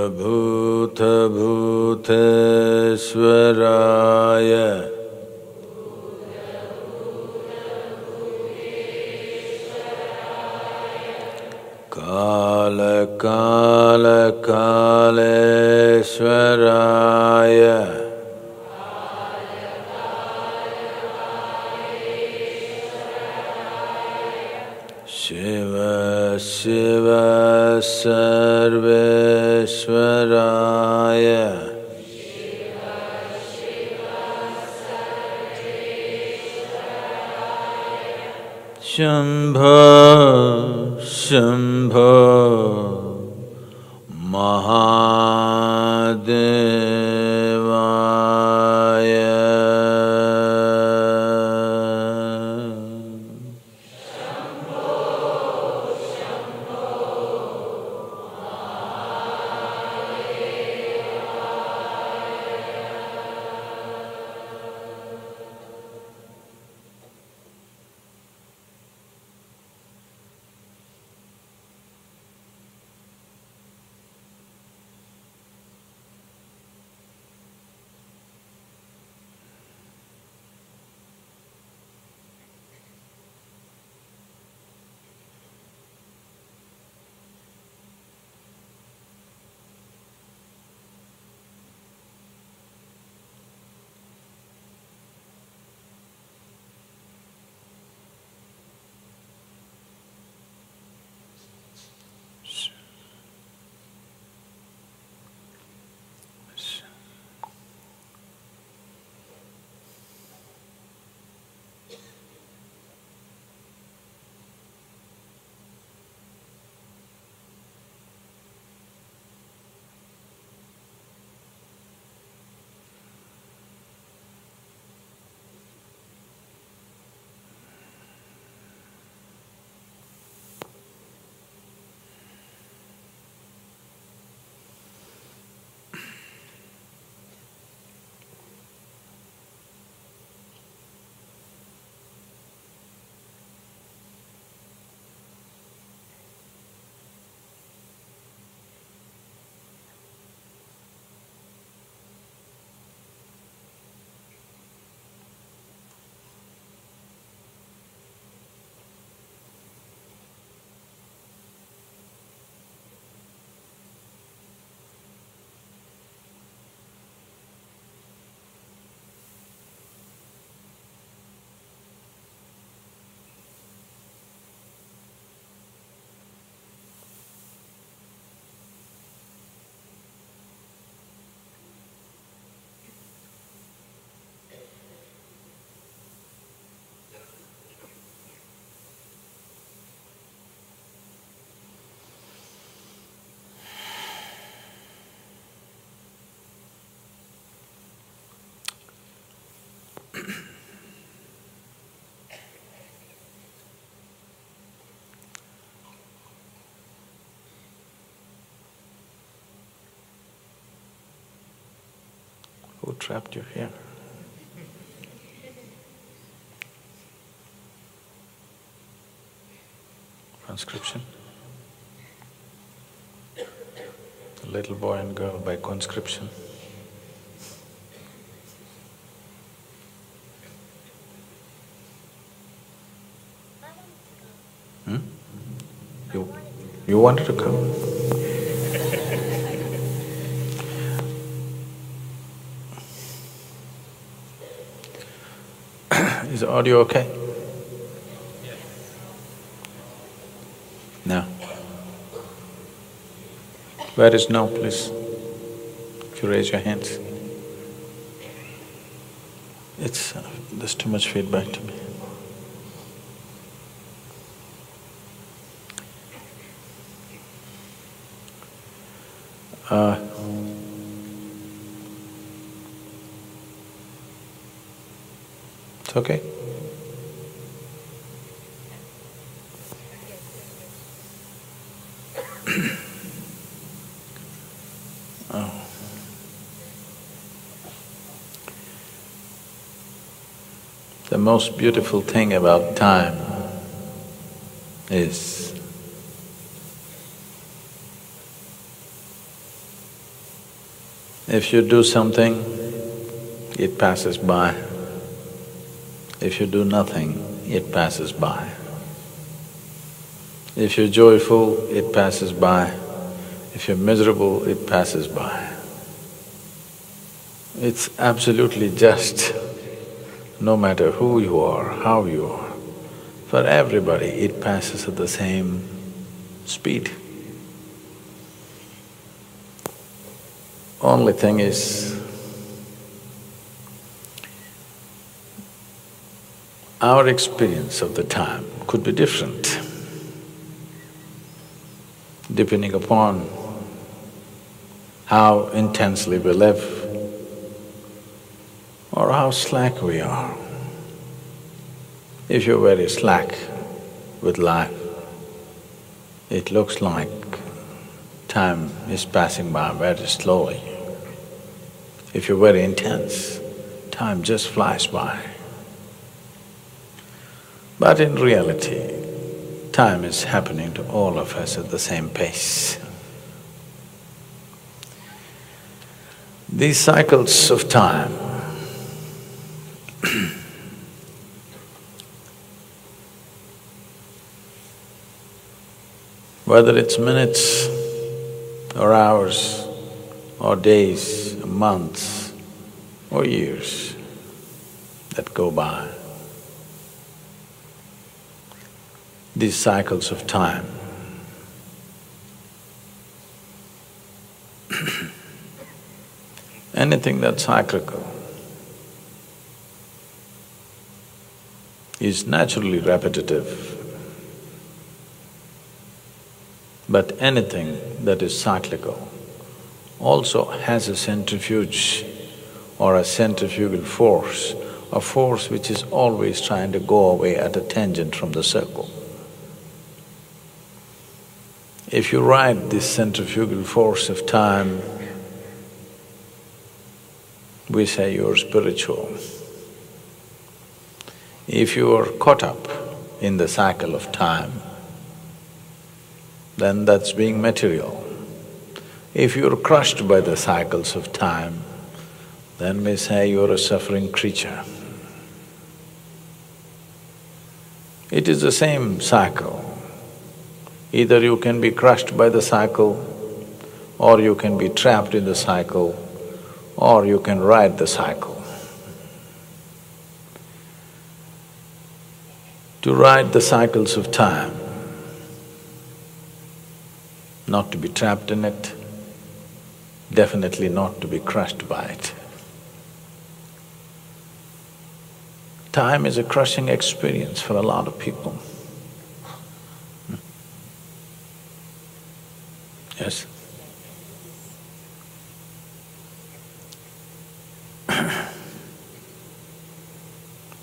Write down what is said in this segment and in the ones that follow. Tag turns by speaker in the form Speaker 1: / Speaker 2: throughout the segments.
Speaker 1: सर्वभूतभूतेश्वराय कालकालकालेश्वराय शिव शिव सर्वेश्वराय शंभो शंभो महादेवाय Who trapped you here? Conscription? A little boy and girl by conscription. Hmm? You wanted to come? Is the audio okay? No. Where is no, please? If you raise your hands. There's too much feedback to me. It's okay? Oh. The most beautiful thing about time is If you do something, it passes by. If you do nothing, it passes by. If you're joyful, it passes by. If you're miserable, it passes by. It's absolutely just, no matter who you are, how you are. For everybody, it passes at the same speed. Only thing is, our experience of the time could be different depending upon how intensely we live or how slack we are. If you're very slack with life, it looks like time is passing by very slowly. If you're very intense, time just flies by. But in reality, time is happening to all of us at the same pace. These cycles of time whether it's minutes or hours or days, or months or years that go by, these cycles of time anything that's cyclical is naturally repetitive. But anything that is cyclical also has a centrifuge or a centrifugal force, a force which is always trying to go away at a tangent from the circle. If you ride this centrifugal force of time, we say you're spiritual. If you are caught up in the cycle of time, then that's being material. If you're crushed by the cycles of time, then we say you're a suffering creature. It is the same cycle. Either you can be crushed by the cycle, or you can be trapped in the cycle, or you can ride the cycle. To ride the cycles of time, not to be trapped in it, definitely not to be crushed by it. Time is a crushing experience for a lot of people. Yes?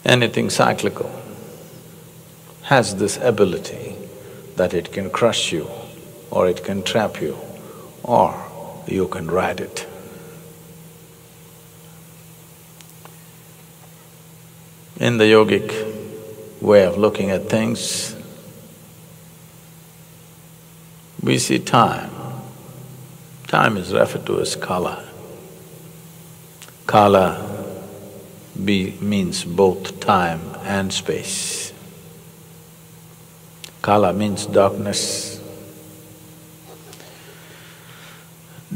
Speaker 1: Anything cyclical has this ability that it can crush you, or it can trap you, or you can ride it. In the yogic way of looking at things, we see time. Time is referred to as kala. Kala means both time and space. Kala means darkness.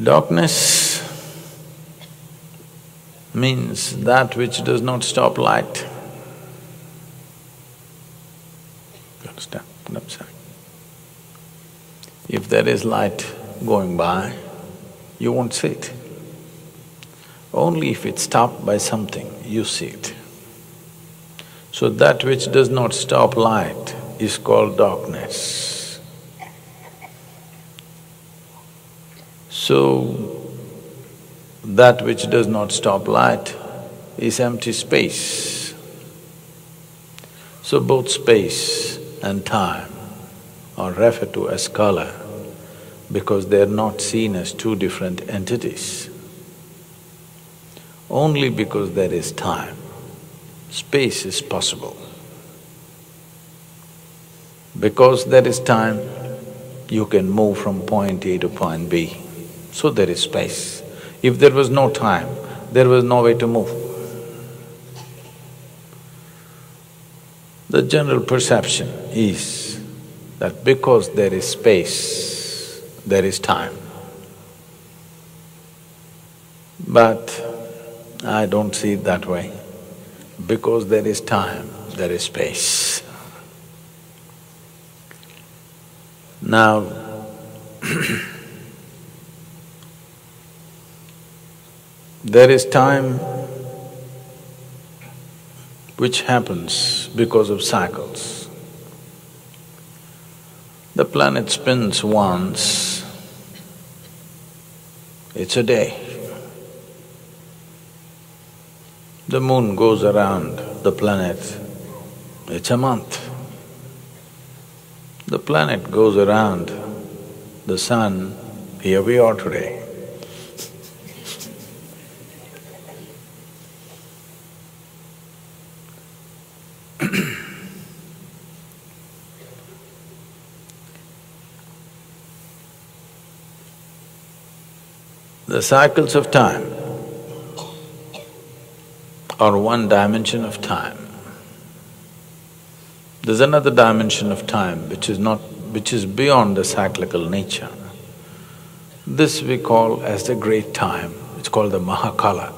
Speaker 1: Darkness means that which does not stop light. You understand what I'm saying? If there is light going by, you won't see it. Only if it's stopped by something, you see it. So that which does not stop light is called darkness. So, that which does not stop light is empty space. So both space and time are referred to as kala because they're not seen as two different entities. Only because there is time, space is possible. Because there is time, you can move from point A to point B, so there is space. If there was no time, there was no way to move. The general perception is that because there is space, there is time. But I don't see it that way. Because there is time, there is space. Now, there is time which happens because of cycles. The planet spins once, it's a day. The moon goes around the planet, it's a month. The planet goes around the sun, here we are today. The cycles of time are one dimension of time. There's another dimension of time which is beyond the cyclical nature. This we call as the great time, it's called the Mahakala.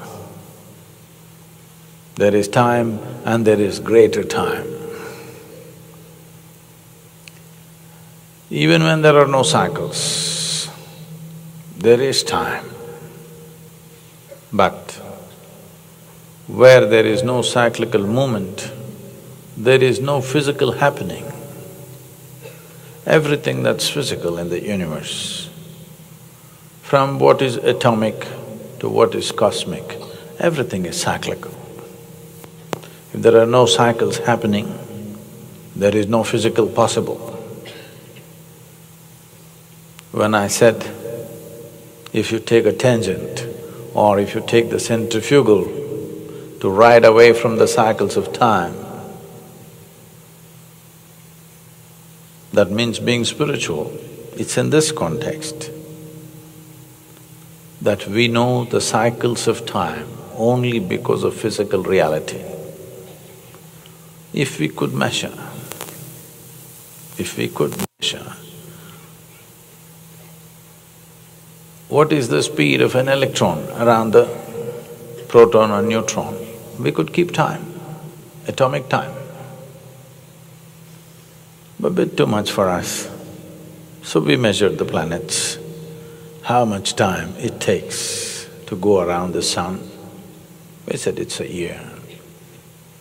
Speaker 1: There is time and there is greater time. Even when there are no cycles, there is time. But where there is no cyclical movement, there is no physical happening. Everything that's physical in the universe, from what is atomic to what is cosmic, everything is cyclical. If there are no cycles happening, there is no physical possible. When I said, if you take a tangent or if you take the centrifugal to ride away from the cycles of time, that means being spiritual. It's in this context that we know the cycles of time only because of physical reality. If we could measure, what is the speed of an electron around the proton or neutron, we could keep time, atomic time. A bit too much for us. So we measured the planets, how much time it takes to go around the sun. We said it's a year.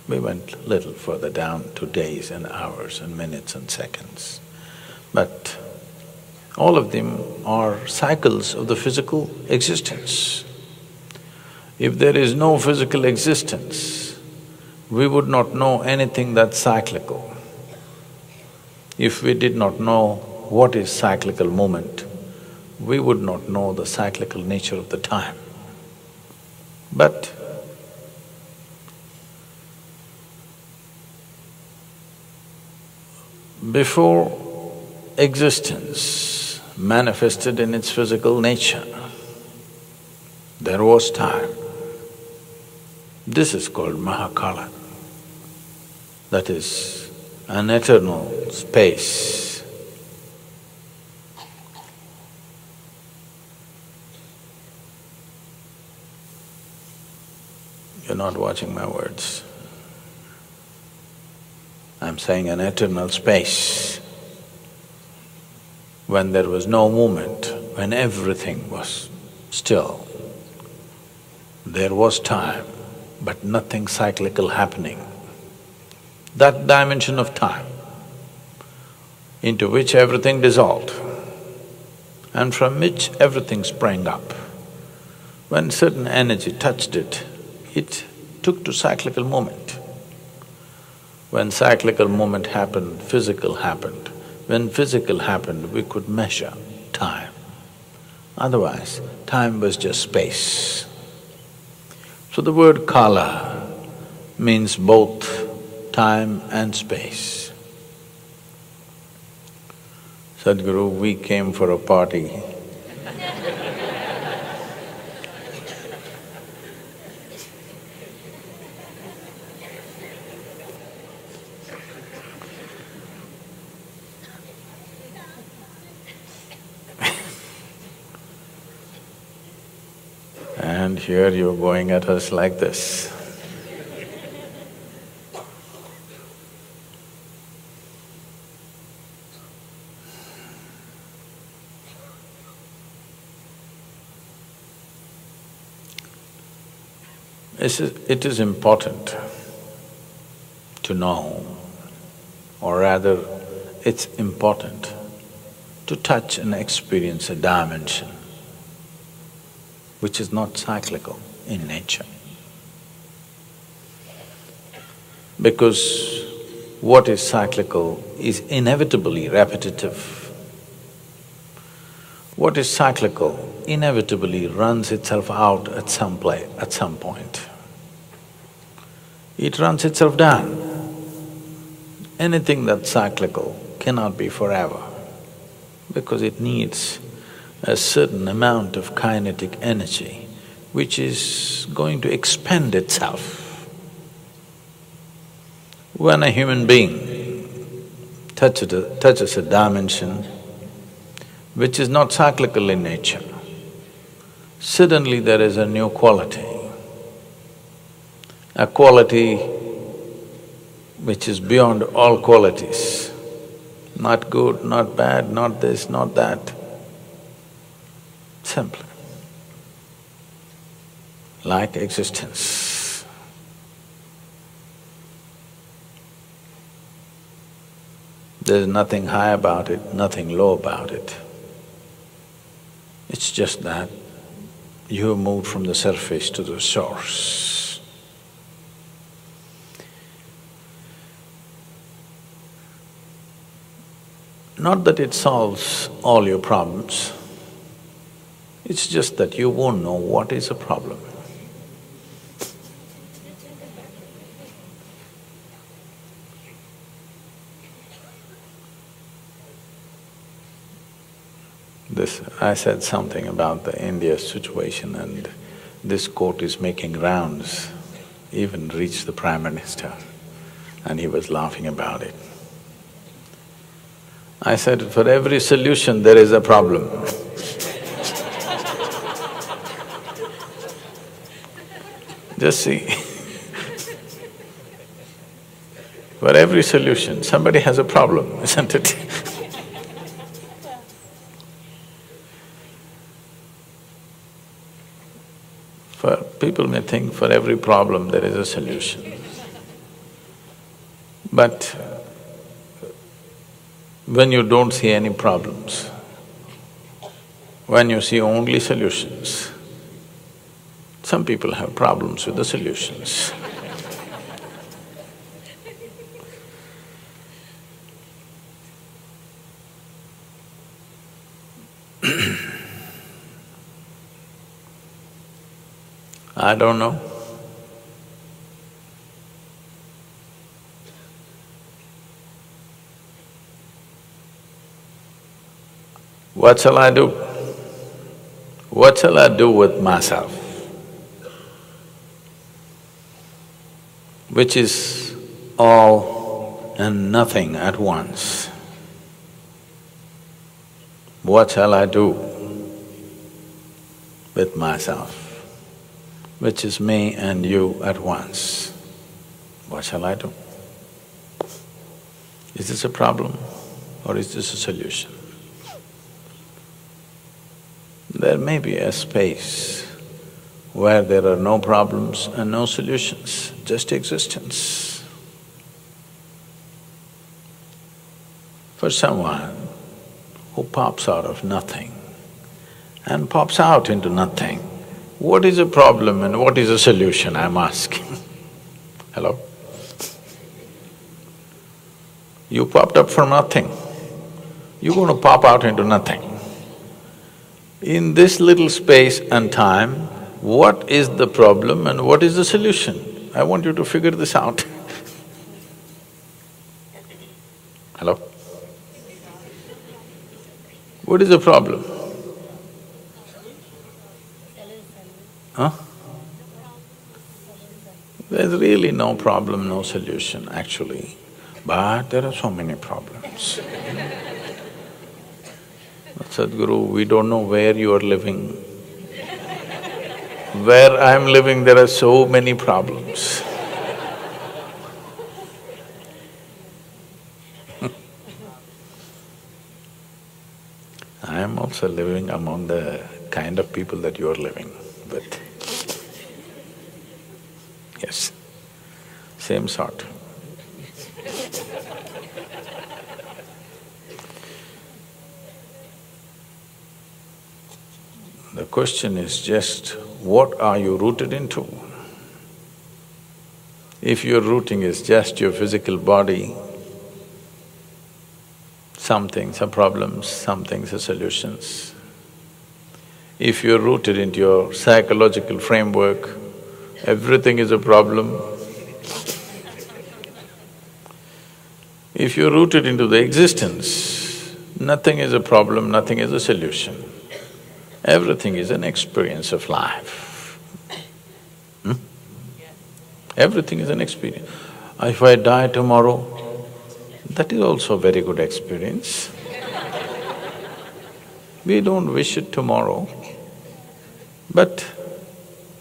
Speaker 1: We went little further down to days and hours and minutes and seconds. But all of them are cycles of the physical existence. If there is no physical existence, we would not know anything that's cyclical. If we did not know what is cyclical movement, we would not know the cyclical nature of the time. But before existence manifested in its physical nature, there was time. This is called Mahakala. That is an eternal space. You're not watching my words. I'm saying an eternal space. When there was no movement, when everything was still, there was time, but nothing cyclical happening. That dimension of time into which everything dissolved and from which everything sprang up, when certain energy touched it, it took to cyclical movement. When cyclical movement happened, physical happened. When physical happened, we could measure time. Otherwise, time was just space. So the word kala means both time and space. Sadhguru, we came for a party. And here you're going at us like this. It is important to know, or rather, it's important to touch and experience a dimension which is not cyclical in nature. Because what is cyclical is inevitably repetitive. What is cyclical inevitably runs itself out at some point. It runs itself down. Anything that's cyclical cannot be forever because it needs a certain amount of kinetic energy which is going to expend itself. When a human being touches a dimension which is not cyclical in nature, suddenly there is a new quality, a quality which is beyond all qualities, not good, not bad, not this, not that, simply like existence. There's nothing high about it, nothing low about it. It's just that you have moved from the surface to the source. Not that it solves all your problems, it's just that you won't know what is a problem. I said something about the India situation and this quote is making rounds, even reached the Prime Minister, and he was laughing about it. I said, for every solution there is a problem. Just see. For every solution, somebody has a problem, isn't it? People may think for every problem there is a solution. But when you don't see any problems, when you see only solutions, some people have problems with the solutions. I don't know. What shall I do? What shall I do with myself? Which is all and nothing at once. What shall I do with myself? Which is me and you at once. What shall I do? Is this a problem or is this a solution? There may be a space where there are no problems and no solutions, just existence. For someone who pops out of nothing and pops out into nothing, what is a problem and what is a solution, I'm asking. Hello? You popped up from nothing, you're going to pop out into nothing. In this little space and time, what is the problem and what is the solution? I want you to figure this out. Hello? What is the problem? Huh? There's really no problem, no solution actually, but there are so many problems. Sadhguru, we don't know where you are living, Where I'm living, there are so many problems. I am also living among the kind of people that you are living, but yes, same sort. The question is just, what are you rooted into? If your rooting is just your physical body, some things are problems, some things are solutions. If you're rooted into your psychological framework, everything is a problem. If you're rooted into the existence, nothing is a problem, nothing is a solution. Everything is an experience of life. Everything is an experience. If I die tomorrow, that is also a very good experience. We don't wish it tomorrow, but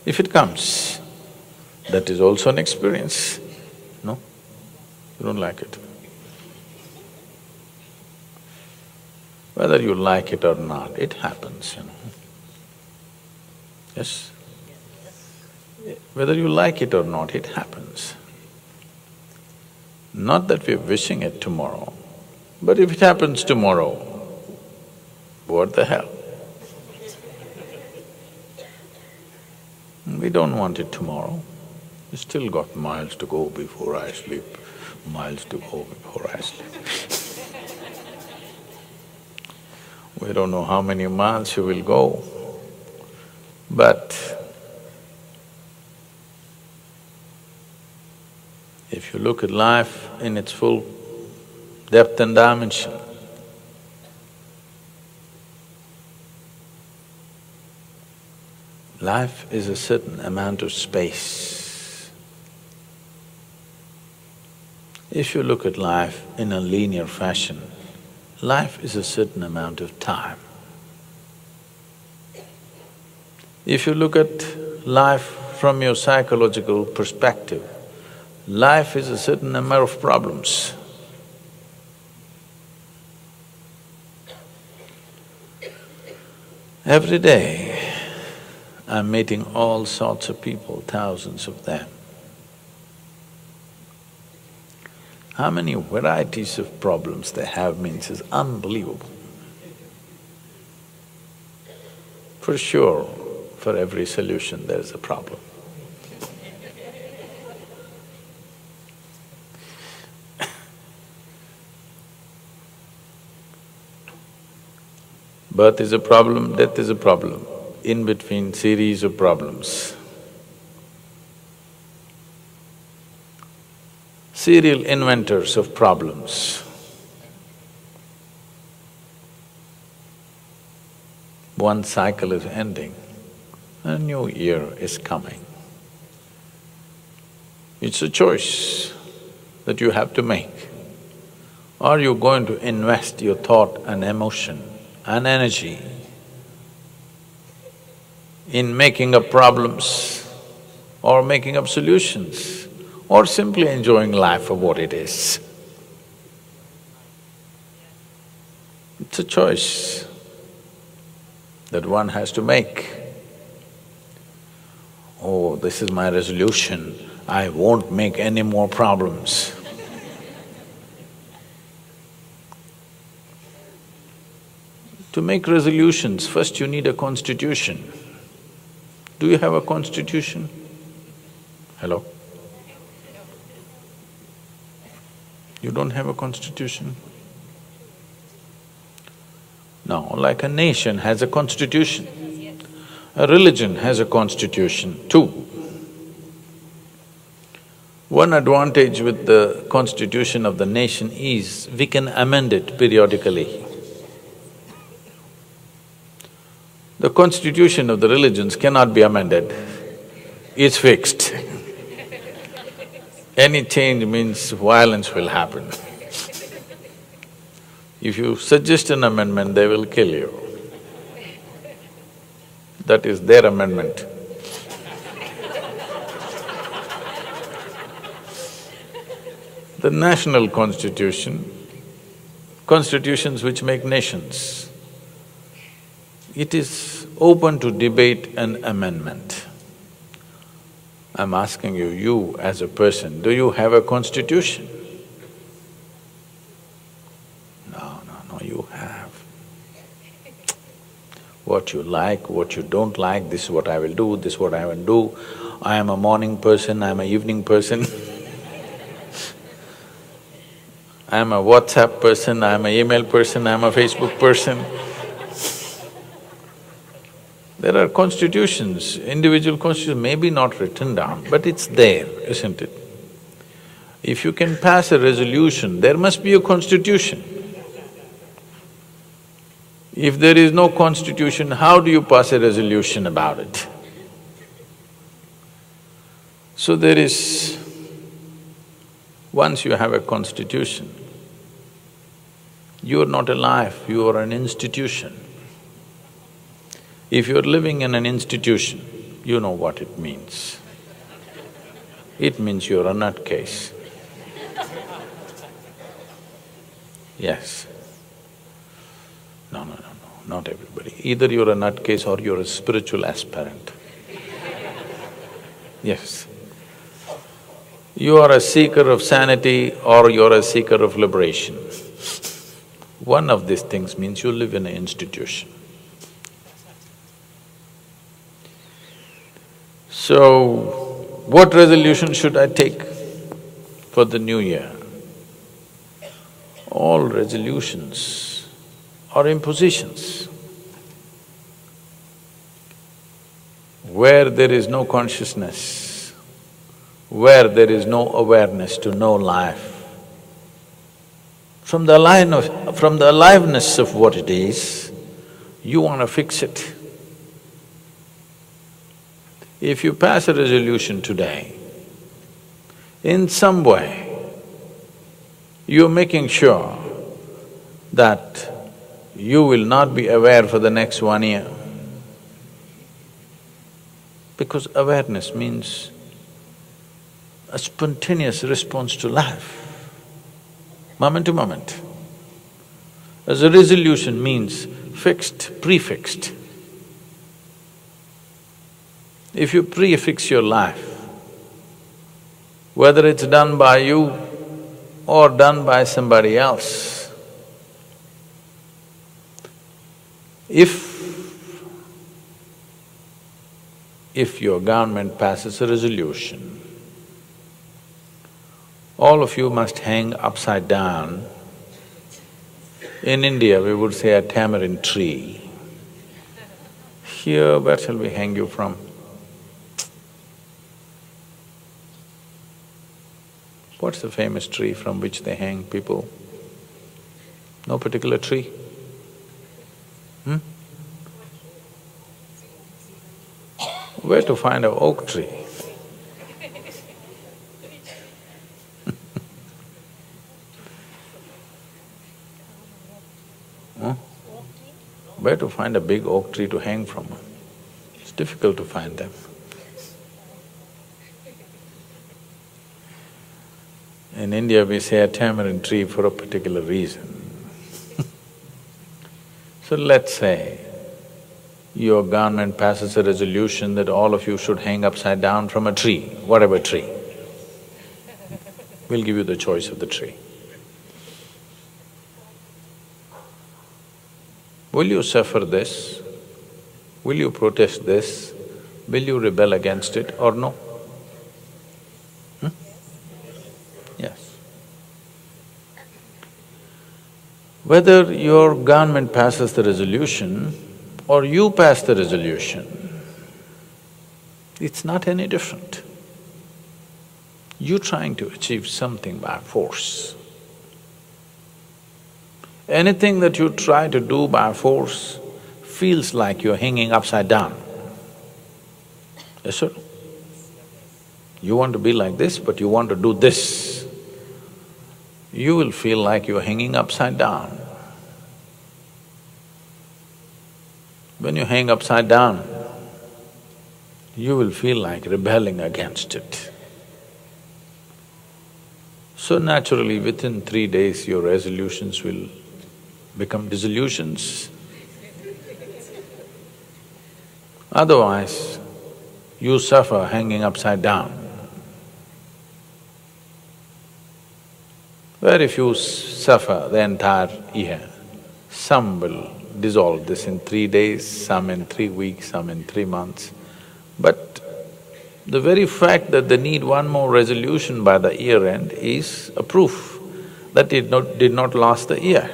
Speaker 1: if it comes, that is also an experience. No? You don't like it. Whether you like it or not, it happens, you know. Yes? Whether you like it or not, it happens. Not that we're wishing it tomorrow, but if it happens tomorrow, what the hell? We don't want it tomorrow. We still got miles to go before I sleep, miles to go before I sleep. We don't know how many miles you will go, but if you look at life in its full depth and dimension, life is a certain amount of space. If you look at life in a linear fashion, life is a certain amount of time. If you look at life from your psychological perspective, life is a certain number of problems. Every day, I'm meeting all sorts of people, thousands of them. How many varieties of problems they have means is unbelievable. For sure, for every solution there is a problem. Birth is a problem, death is a problem, in between series of problems. Serial inventors of problems. One cycle is ending, a new year is coming. It's a choice that you have to make. Are you going to invest your thought and emotion and energy in making up problems or making up solutions, or simply enjoying life for what it is? It's a choice that one has to make. Oh, this is my resolution, I won't make any more problems. To make resolutions, first you need a constitution. Do you have a constitution? Hello? You don't have a constitution? No, like a nation has a constitution, a religion has a constitution too. One advantage with the constitution of the nation is we can amend it periodically. The constitution of the religions cannot be amended, it's fixed. Any change means violence will happen. If you suggest an amendment, they will kill you. That is their amendment. The national constitution, constitutions which make nations, it is open to debate and amendment. I'm asking you, you as a person, do you have a constitution? No, you have. What you like, what you don't like, this is what I will do, this is what I will do. I am a morning person, I am an evening person. I am a WhatsApp person, I am an email person, I am a Facebook person. There are constitutions, individual constitutions, maybe not written down, but it's there, isn't it? If you can pass a resolution, there must be a constitution. If there is no constitution, how do you pass a resolution about it? So there is… once you have a constitution, you are not alive, you are an institution. If you're living in an institution, you know what it means. It means you're a nutcase. Yes. No, not everybody. Either you're a nutcase or you're a spiritual aspirant. Yes. You are a seeker of sanity or you're a seeker of liberation. One of these things means you live in an institution. So, what resolution should I take for the new year? All resolutions are impositions. Where there is no consciousness, where there is no awareness to know life, from the aliveness of what it is, you want to fix it. If you pass a resolution today, in some way, you're making sure that you will not be aware for the next 1 year. Because awareness means a spontaneous response to life, moment to moment. As a resolution means fixed, prefixed. If you prefix your life, whether it's done by you or done by somebody else, if your government passes a resolution, all of you must hang upside down. In India, we would say a tamarind tree. Here, where shall we hang you from? What's the famous tree from which they hang people? No particular tree? Where to find an oak tree? Where to find a big oak tree to hang from? It's difficult to find them. In India, we say a tamarind tree for a particular reason. So let's say your government passes a resolution that all of you should hang upside down from a tree, whatever tree. We'll give you the choice of the tree. Will you suffer this? Will you protest this? Will you rebel against it or no? Yes. Whether your government passes the resolution or you pass the resolution, it's not any different. You're trying to achieve something by force. Anything that you try to do by force feels like you're hanging upside down. Yes, sir? You want to be like this, but you want to do this. You will feel like you're hanging upside down. When you hang upside down, you will feel like rebelling against it. So naturally, within 3 days, your resolutions will become dissolutions. Otherwise, you suffer hanging upside down. Where if you suffer the entire year, some will dissolve this in 3 days, some in 3 weeks, some in 3 months. But the very fact that they need one more resolution by the year end is a proof that it did not last the year.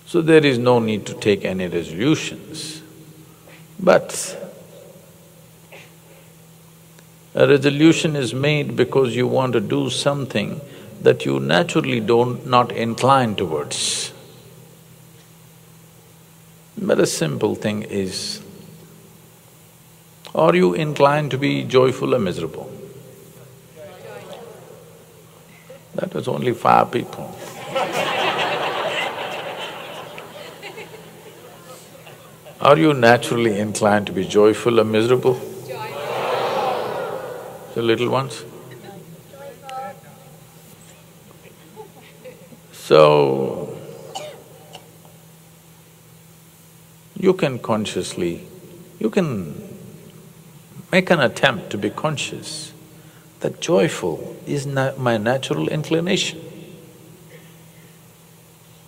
Speaker 1: So there is no need to take any resolutions. But a resolution is made because you want to do something that you naturally not incline towards. But a simple thing is, are you inclined to be joyful or miserable? That was only 5 people. Are you naturally inclined to be joyful or miserable? The little ones? So, you can make an attempt to be conscious that joyful is my natural inclination.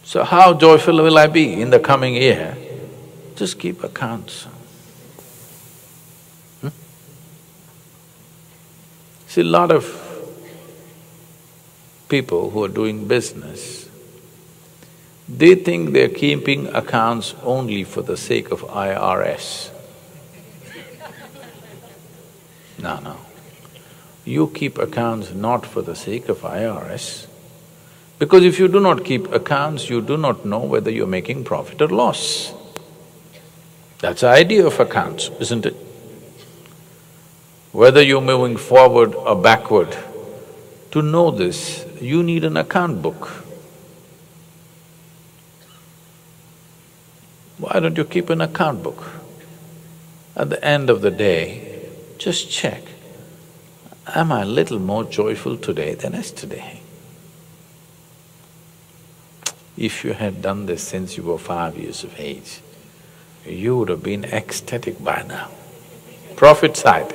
Speaker 1: So how joyful will I be in the coming year? Just keep accounts. See, a lot of people who are doing business, they think they're keeping accounts only for the sake of IRS. No. You keep accounts not for the sake of IRS, because if you do not keep accounts, you do not know whether you're making profit or loss. That's the idea of accounts, isn't it? Whether you're moving forward or backward, to know this, you need an account book. Why don't you keep an account book? At the end of the day, just check, am I a little more joyful today than yesterday? If you had done this since you were 5 years of age, you would have been ecstatic by now. Profit side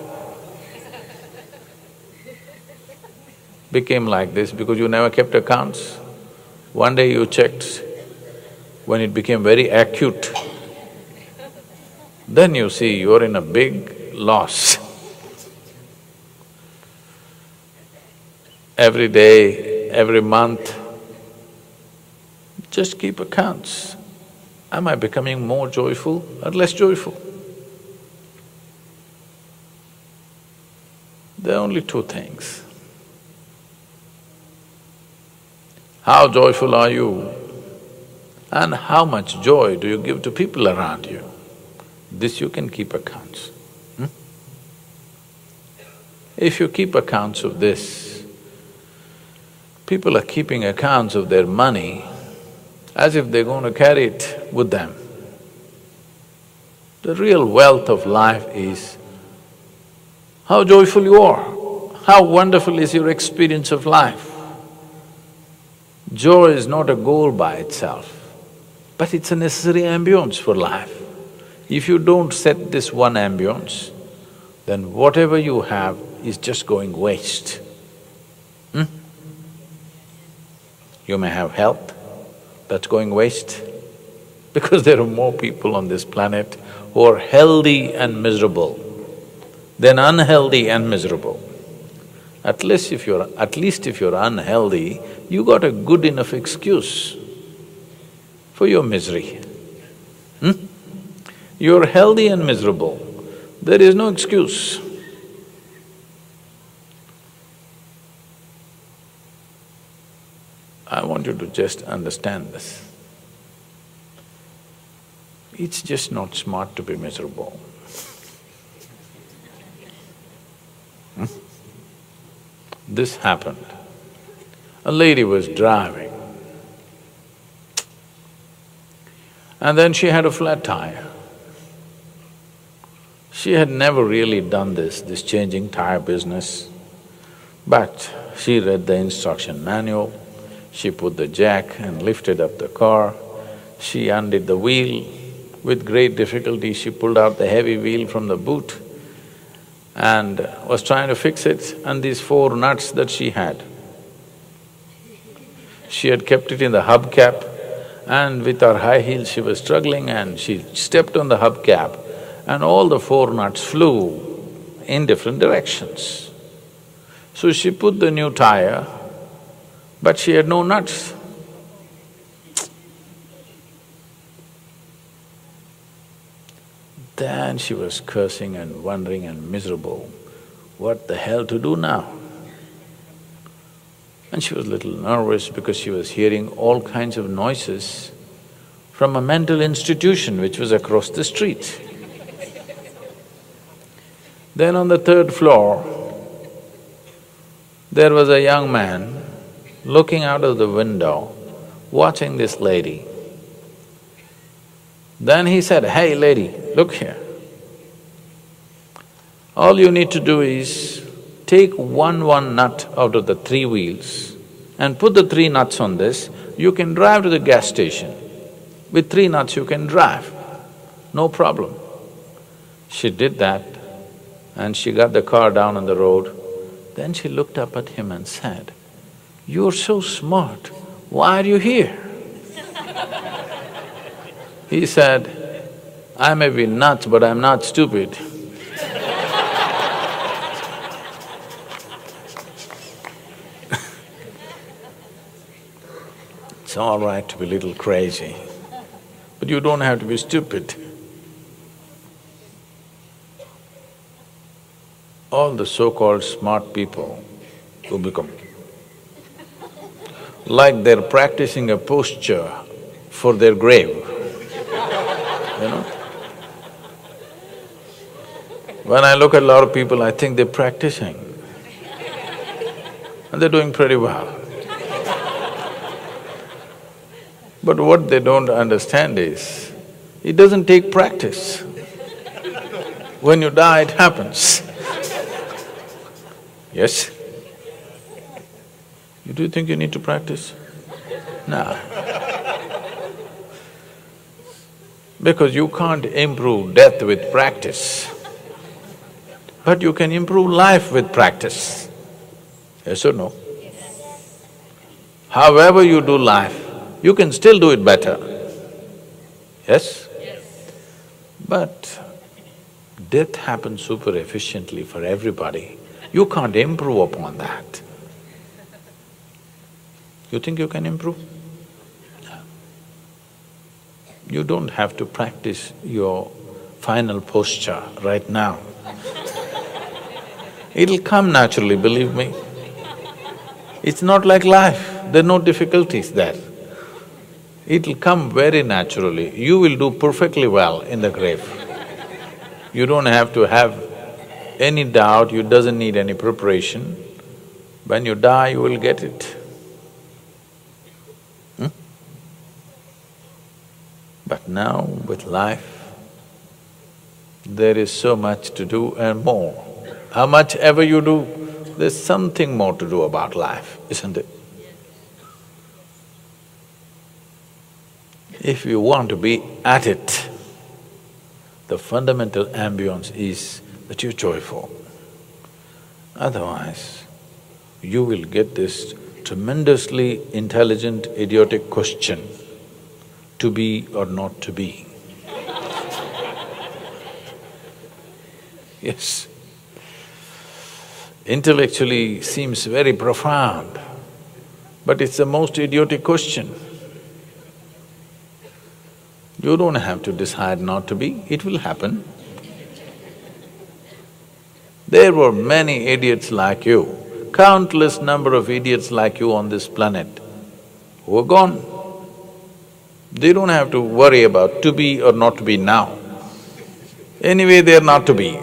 Speaker 1: became like this because you never kept accounts. One day you checked, when it became very acute, then you see you're in a big loss. Every day, every month, just keep accounts. Am I becoming more joyful or less joyful? There are only 2 things. How joyful are you and how much joy do you give to people around you? This you can keep accounts. If you keep accounts of this, people are keeping accounts of their money as if they're going to carry it with them. The real wealth of life is how joyful you are, how wonderful is your experience of life. Joy is not a goal by itself, but it's a necessary ambience for life. If you don't set this one ambience, then whatever you have is just going waste. You may have health, that's going waste, because there are more people on this planet who are healthy and miserable than unhealthy and miserable. At least if you're unhealthy, you got a good enough excuse for your misery. You're healthy and miserable, there is no excuse. I want you to just understand this. It's just not smart to be miserable. This happened. A lady was driving and then she had a flat tire. She had never really done this changing tire business. But she read the instruction manual, she put the jack and lifted up the car, she undid the wheel. With great difficulty, she pulled out the heavy wheel from the boot and was trying to fix it, and these 4 nuts that she had kept it in the hubcap, and with her high heels she was struggling and she stepped on the hubcap and all the 4 nuts flew in different directions. So she put the new tire, but she had no nuts. Then she was cursing and wondering and miserable, what the hell to do now? And she was a little nervous because she was hearing all kinds of noises from a mental institution which was across the street. Then on the 3rd floor, there was a young man looking out of the window, watching this lady. Then he said, "Hey lady, look here. All you need to do is take one nut out of the 3 wheels and put the 3 nuts on this, you can drive to the gas station. With 3 nuts you can drive, no problem." She did that and she got the car down on the road. Then she looked up at him and said, "You're so smart, why are you here?" He said, "I may be nuts, but I'm not stupid." It's all right to be a little crazy, but you don't have to be stupid. All the so-called smart people who become like they're practicing a posture for their grave, you know. When I look at a lot of people, I think they're practicing and they're doing pretty well. But what they don't understand is, it doesn't take practice. When you die, it happens. Yes? You do think you need to practice? No. Because you can't improve death with practice, but you can improve life with practice. Yes or no? However you do life, you can still do it better. Yes? But death happens super efficiently for everybody. You can't improve upon that. You think you can improve? No. You don't have to practice your final posture right now. It'll come naturally, believe me. It's not like life, there are no difficulties there. It'll come very naturally. You will do perfectly well in the grave. You don't have to have any doubt, you doesn't need any preparation. When you die, you will get it. But now, with life, there is so much to do and more. How much ever you do, there's something more to do about life, isn't it? If you want to be at it, the fundamental ambience is that you're joyful. Otherwise, you will get this tremendously intelligent, idiotic question, to be or not to be. Yes. Intellectually seems very profound, but it's the most idiotic question. You don't have to decide not to be, it will happen. There were many idiots like you, countless number of idiots like you on this planet who are gone. They don't have to worry about to be or not to be now. Anyway, they're not to be.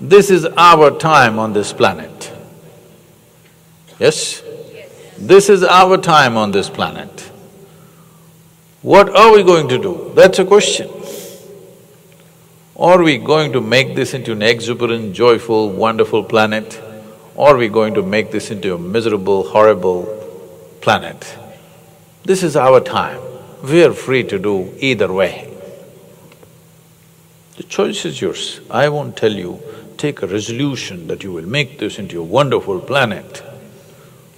Speaker 1: This is our time on this planet. Yes? This is our time on this planet. What are we going to do? That's a question. Are we going to make this into an exuberant, joyful, wonderful planet? or we're going to make this into a miserable, horrible planet. This is our time. We're free to do either way. The choice is yours. I won't tell you, take a resolution that you will make this into a wonderful planet.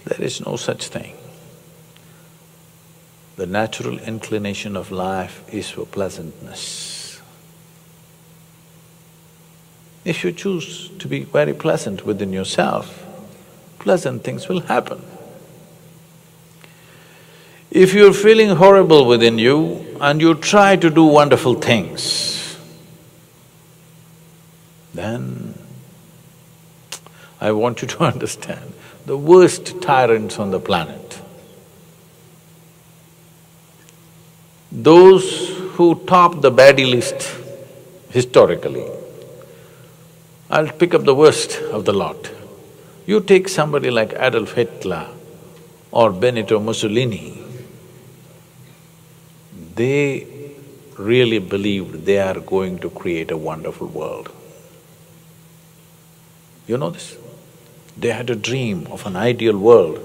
Speaker 1: There is no such thing. The natural inclination of life is for pleasantness. If you choose to be very pleasant within yourself, pleasant things will happen. If you're feeling horrible within you and you try to do wonderful things, then I want you to understand the worst tyrants on the planet, those who top the baddie list historically, I'll pick up the worst of the lot. You take somebody like Adolf Hitler or Benito Mussolini, they really believed they are going to create a wonderful world. You know this? They had a dream of an ideal world.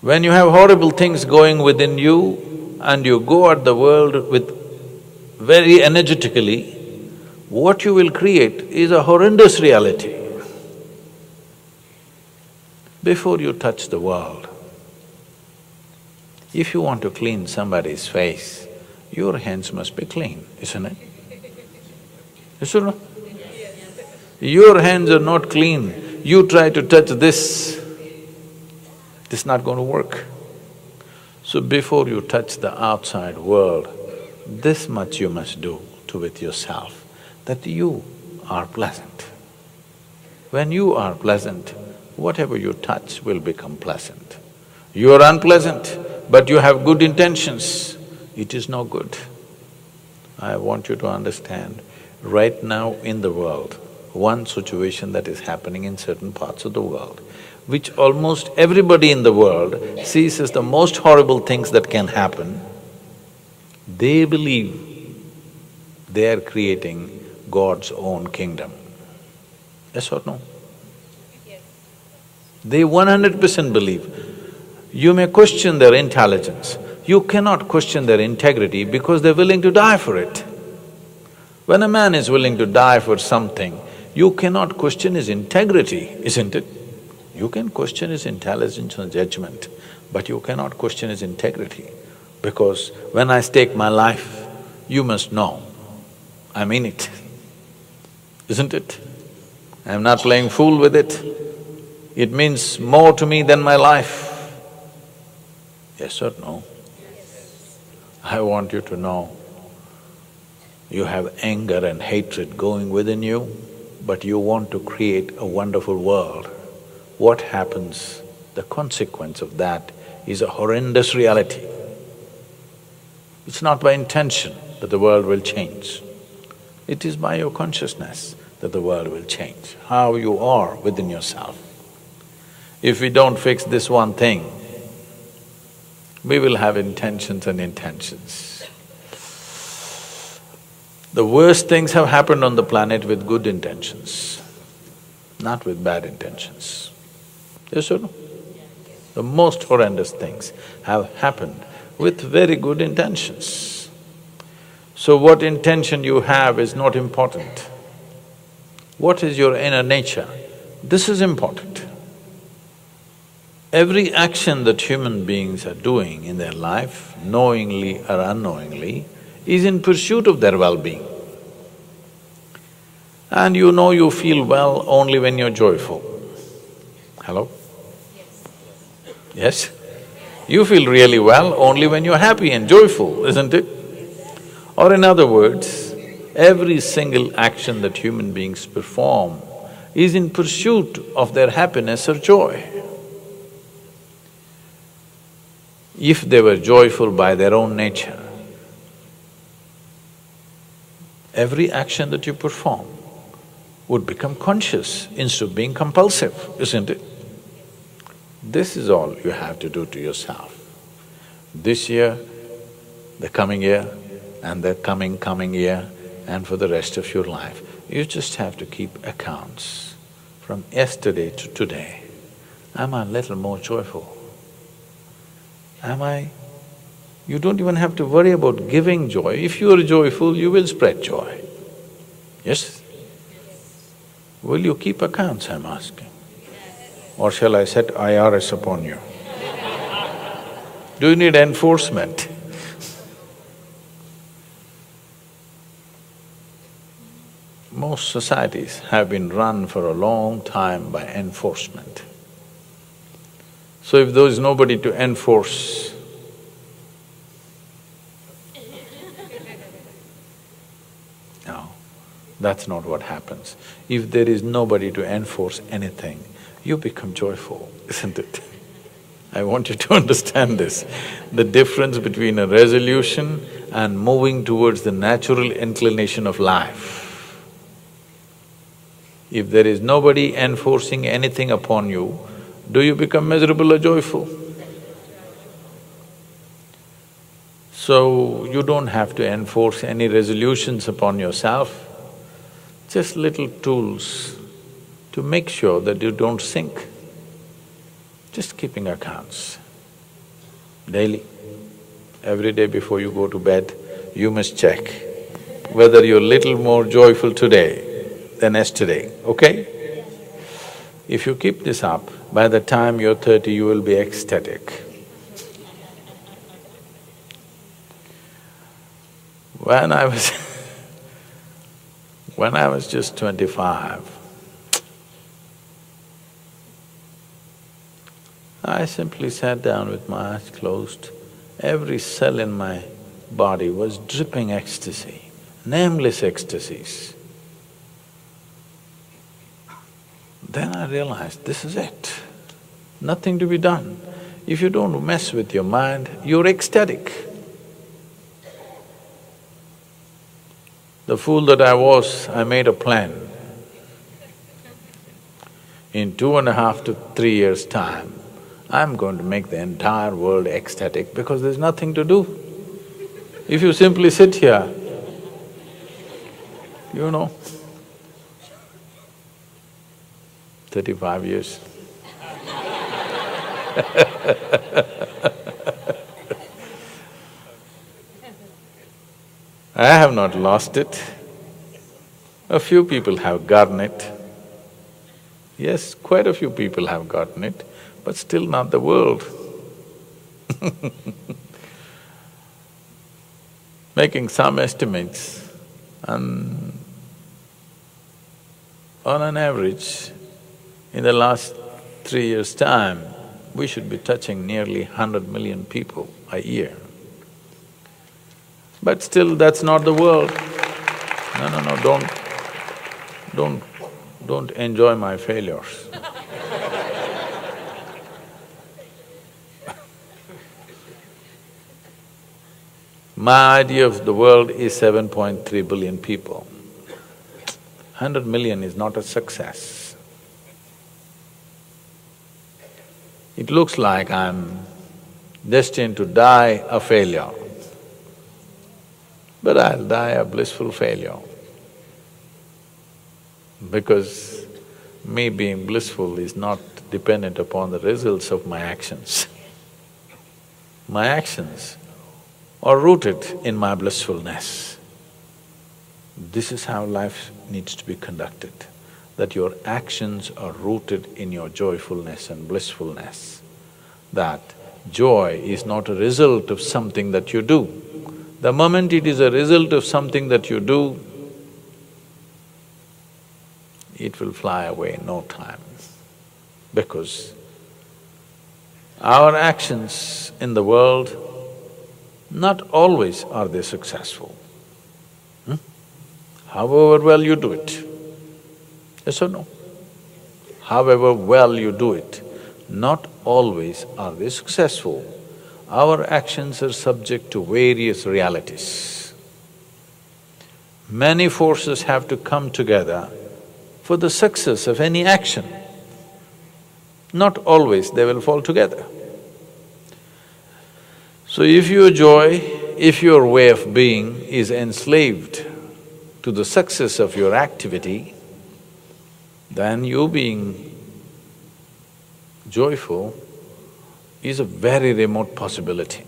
Speaker 1: When you have horrible things going within you and you go at the world with very energetically, what you will create is a horrendous reality. Before you touch the world, if you want to clean somebody's face, your hands must be clean, isn't it? Yes or no? Your hands are not clean, you try to touch this is not going to work. So before you touch the outside world, this much you must do with yourself, that you are pleasant. When you are pleasant, whatever you touch will become pleasant. You are unpleasant, but you have good intentions, it is no good. I want you to understand, right now in the world, one situation that is happening in certain parts of the world, which almost everybody in the world sees as the most horrible things that can happen, they believe they are creating God's own kingdom. Yes or no? Yes. They 100% believe. You may question their intelligence, you cannot question their integrity because they're willing to die for it. When a man is willing to die for something, you cannot question his integrity, isn't it? You can question his intelligence and judgment, but you cannot question his integrity. Because when I stake my life, you must know, I mean it, isn't it? I'm not playing fool with it. It means more to me than my life. Yes or no? I want you to know, you have anger and hatred going within you, but you want to create a wonderful world. What happens? The consequence of that is a horrendous reality. It's not by intention that the world will change. It is by your consciousness that the world will change, how you are within yourself. If we don't fix this one thing, we will have intentions and intentions. The worst things have happened on the planet with good intentions, not with bad intentions. Yes or no? The most horrendous things have happened with very good intentions. So what intention you have is not important. What is your inner nature? This is important. Every action that human beings are doing in their life, knowingly or unknowingly, is in pursuit of their well-being. And you know you feel well only when you're joyful. Hello? Yes? You feel really well only when you're happy and joyful, isn't it? Or in other words, every single action that human beings perform is in pursuit of their happiness or joy. If they were joyful by their own nature, every action that you perform would become conscious instead of being compulsive, isn't it? This is all you have to do to yourself. This year, the coming year, and the coming year, and for the rest of your life, you just have to keep accounts from yesterday to today, am I a little more joyful? Am I… You don't even have to worry about giving joy. If you are joyful, you will spread joy. Yes? Will you keep accounts, I'm asking? Or shall I set IRS upon you? Do you need enforcement? Most societies have been run for a long time by enforcement. So if there is nobody to enforce, no, that's not what happens. If there is nobody to enforce anything, you become joyful, isn't it? I want you to understand this, the difference between a resolution and moving towards the natural inclination of life. If there is nobody enforcing anything upon you, do you become miserable or joyful? So, you don't have to enforce any resolutions upon yourself, just little tools to make sure that you don't sink. Just keeping accounts. Daily, every day before you go to bed, you must check whether you're little more joyful today than yesterday, okay? If you keep this up, by the time you're 30, you will be ecstatic. When I was when I was just 25, I simply sat down with my eyes closed. Every cell in my body was dripping ecstasy, nameless ecstasies. Then I realized, this is it, nothing to be done. If you don't mess with your mind, you're ecstatic. The fool that I was, I made a plan. In 2.5 to 3 years' time, I'm going to make the entire world ecstatic because there's nothing to do. If you simply sit here, you know, 35 years. I have not lost it. A few people have gotten it. Yes, quite a few people have gotten it, but still not the world. Making some estimates, and on an average, in the last 3 years' time, we should be touching nearly 100 million people a year. But still, that's not the world. No, don't enjoy my failures. My idea of the world is 7.3 billion people. 100 million is not a success. It looks like I'm destined to die a failure, but I'll die a blissful failure. Because me being blissful is not dependent upon the results of my actions. My actions are rooted in my blissfulness. This is how life needs to be conducted, that your actions are rooted in your joyfulness and blissfulness. That joy is not a result of something that you do. The moment it is a result of something that you do, it will fly away in no time. Because our actions in the world, not always are they successful. However well you do it, yes or no? However well you do it, not always are they successful. Our actions are subject to various realities. Many forces have to come together for the success of any action. Not always they will fall together. So if your joy, if your way of being is enslaved to the success of your activity, then you being joyful is a very remote possibility.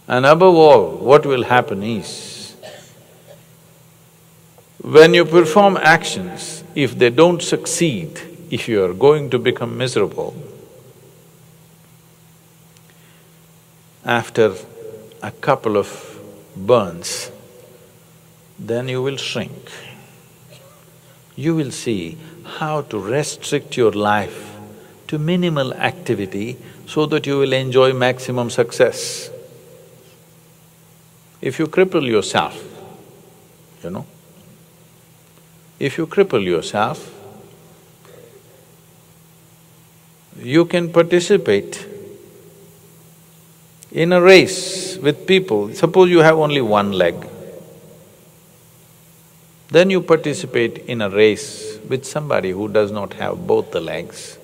Speaker 1: And above all, what will happen is, when you perform actions, if they don't succeed, if you are going to become miserable, after a couple of burns, then you will shrink. You will see how to restrict your life to minimal activity so that you will enjoy maximum success. If you cripple yourself, if you cripple yourself, you can participate in a race with people. Suppose you have only one leg, then you participate in a race with somebody who does not have both the legs,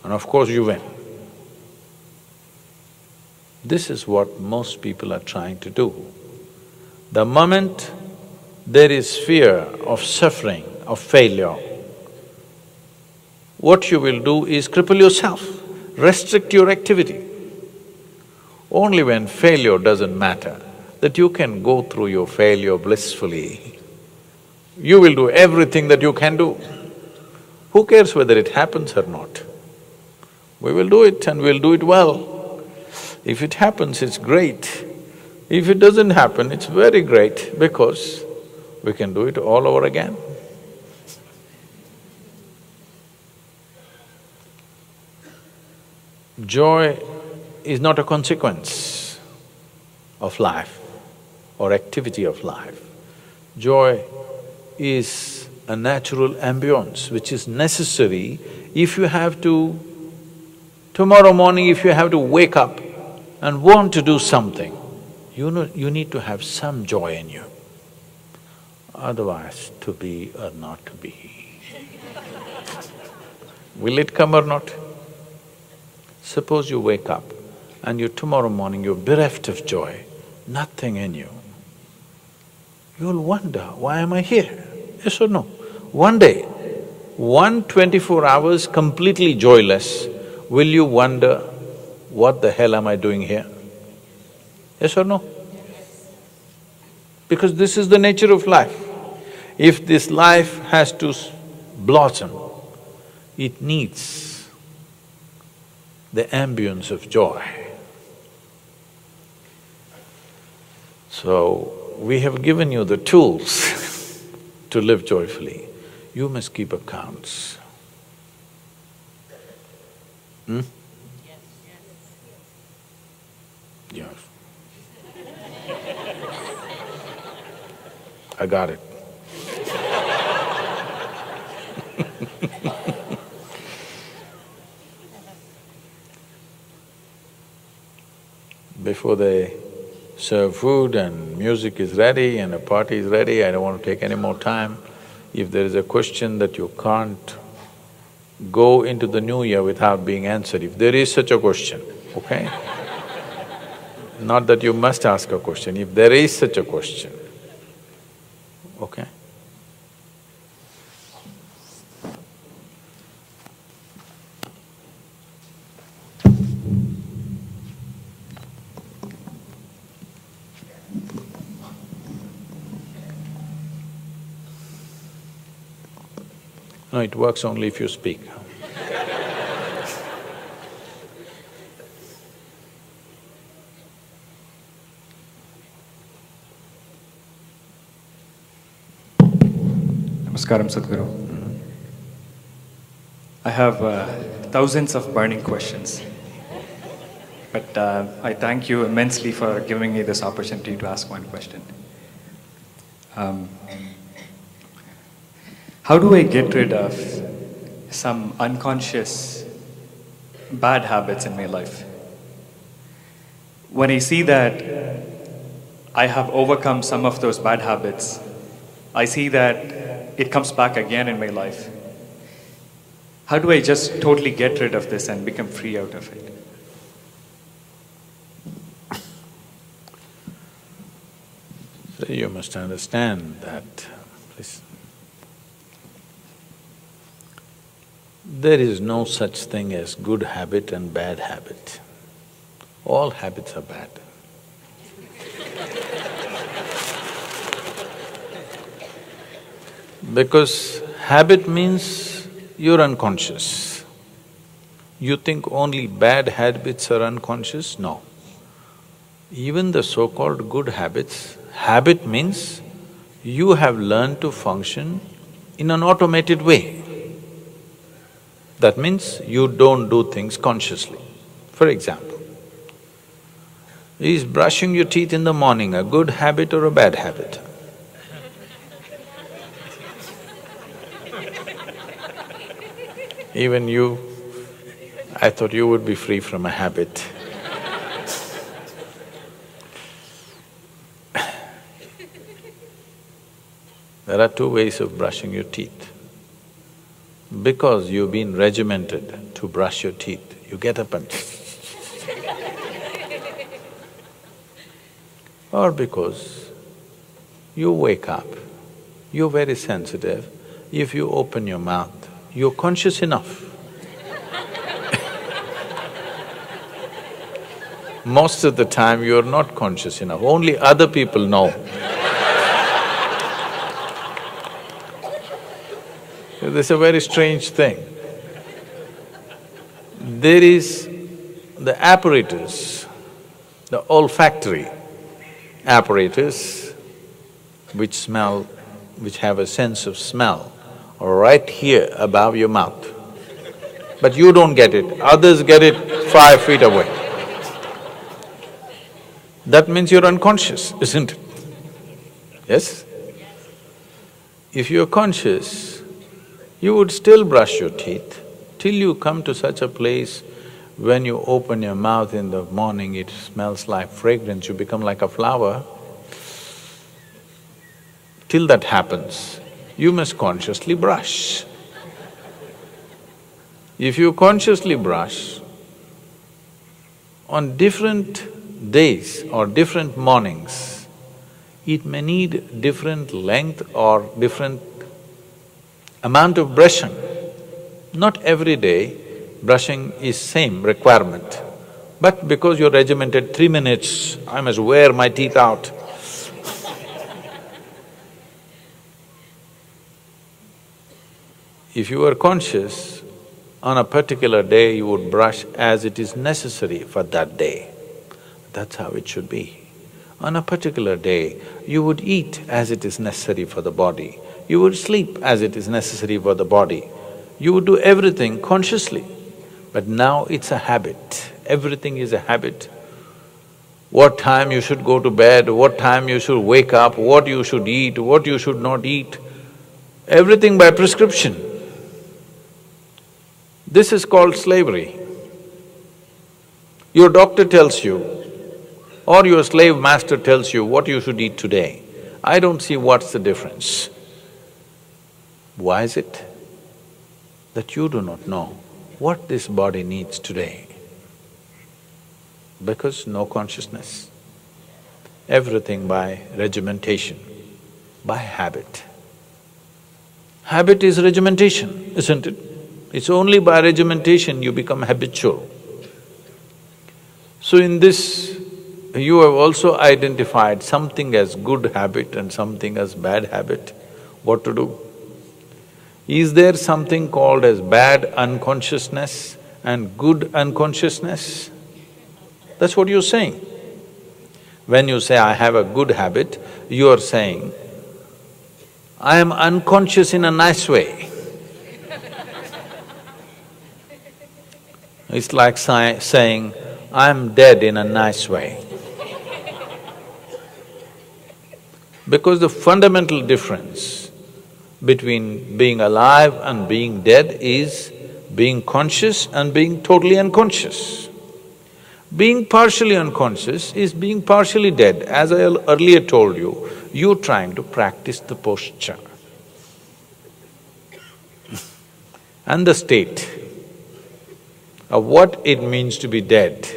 Speaker 1: and of course you win. This is what most people are trying to do. The moment there is fear of suffering, of failure, what you will do is cripple yourself, restrict your activity. Only when failure doesn't matter, that you can go through your failure blissfully, you will do everything that you can do. Who cares whether it happens or not? We will do it and we'll do it well. If it happens, it's great. If it doesn't happen, it's very great because we can do it all over again. Joy is not a consequence of life or activity of life. Joy is a natural ambience which is necessary if you have to… Tomorrow morning if you have to wake up and want to do something, you need to have some joy in you. Otherwise, to be or not to be. Will it come or not? Suppose you wake up and tomorrow morning you're bereft of joy, nothing in you. You'll wonder, why am I here? Yes or no? One day, 24 hours completely joyless, will you wonder, what the hell am I doing here? Yes or no? Because this is the nature of life. If this life has to blossom, it needs the ambience of joy. So, we have given you the tools to live joyfully. You must keep accounts. Yes. I got it. Before they serve food and music is ready and a party is ready, I don't want to take any more time. If there is a question that you can't go into the new year without being answered, if there is such a question, okay? Not that you must ask a question, if there is such a question, okay? No, it works only if you speak.
Speaker 2: Namaskaram, Sadhguru. I have thousands of burning questions, but I thank you immensely for giving me this opportunity to ask one question. How do I get rid of some unconscious bad habits in my life? When I see that I have overcome some of those bad habits, I see that it comes back again in my life. How do I just totally get rid of this and become free out of it?
Speaker 1: So you must understand that, please. There is no such thing as good habit and bad habit. All habits are bad. Because habit means you're unconscious. You think only bad habits are unconscious? No. Even the so-called good habits, habit means you have learned to function in an automated way. That means you don't do things consciously. For example, is brushing your teeth in the morning a good habit or a bad habit? Even you, I thought you would be free from a habit. There are two ways of brushing your teeth. Because you've been regimented to brush your teeth, you get up and or because you wake up, you're very sensitive, if you open your mouth, you're conscious enough. Most of the time you're not conscious enough, only other people know. This is a very strange thing. There is the apparatus, the olfactory apparatus which have a sense of smell right here above your mouth. But you don't get it, others get it 5 feet away. That means you're unconscious, isn't it? Yes? If you're conscious, you would still brush your teeth till you come to such a place when you open your mouth in the morning, it smells like fragrance, you become like a flower. Till that happens, you must consciously brush. If you consciously brush, on different days or different mornings, it may need different length or different amount of brushing. Not every day brushing is same requirement, but because you're regimented 3 minutes, I must wear my teeth out. If you are conscious, on a particular day you would brush as it is necessary for that day. That's how it should be. On a particular day, you would eat as it is necessary for the body. You would sleep as it is necessary for the body. You would do everything consciously. But now it's a habit, everything is a habit. What time you should go to bed, what time you should wake up, what you should eat, what you should not eat, everything by prescription. This is called slavery. Your doctor tells you, or your slave master tells you what you should eat today. I don't see what's the difference. Why is it that you do not know what this body needs today? Because no consciousness. Everything by regimentation, by habit. Habit is regimentation, isn't it? It's only by regimentation you become habitual. So in this, you have also identified something as good habit and something as bad habit. What to do? Is there something called as bad unconsciousness and good unconsciousness? That's what you're saying. When you say, I have a good habit, you are saying, I am unconscious in a nice way. It's like saying, I'm dead in a nice way. Because the fundamental difference between being alive and being dead is being conscious and being totally unconscious. Being partially unconscious is being partially dead. As I earlier told you, you're trying to practice the posture and the state of what it means to be dead.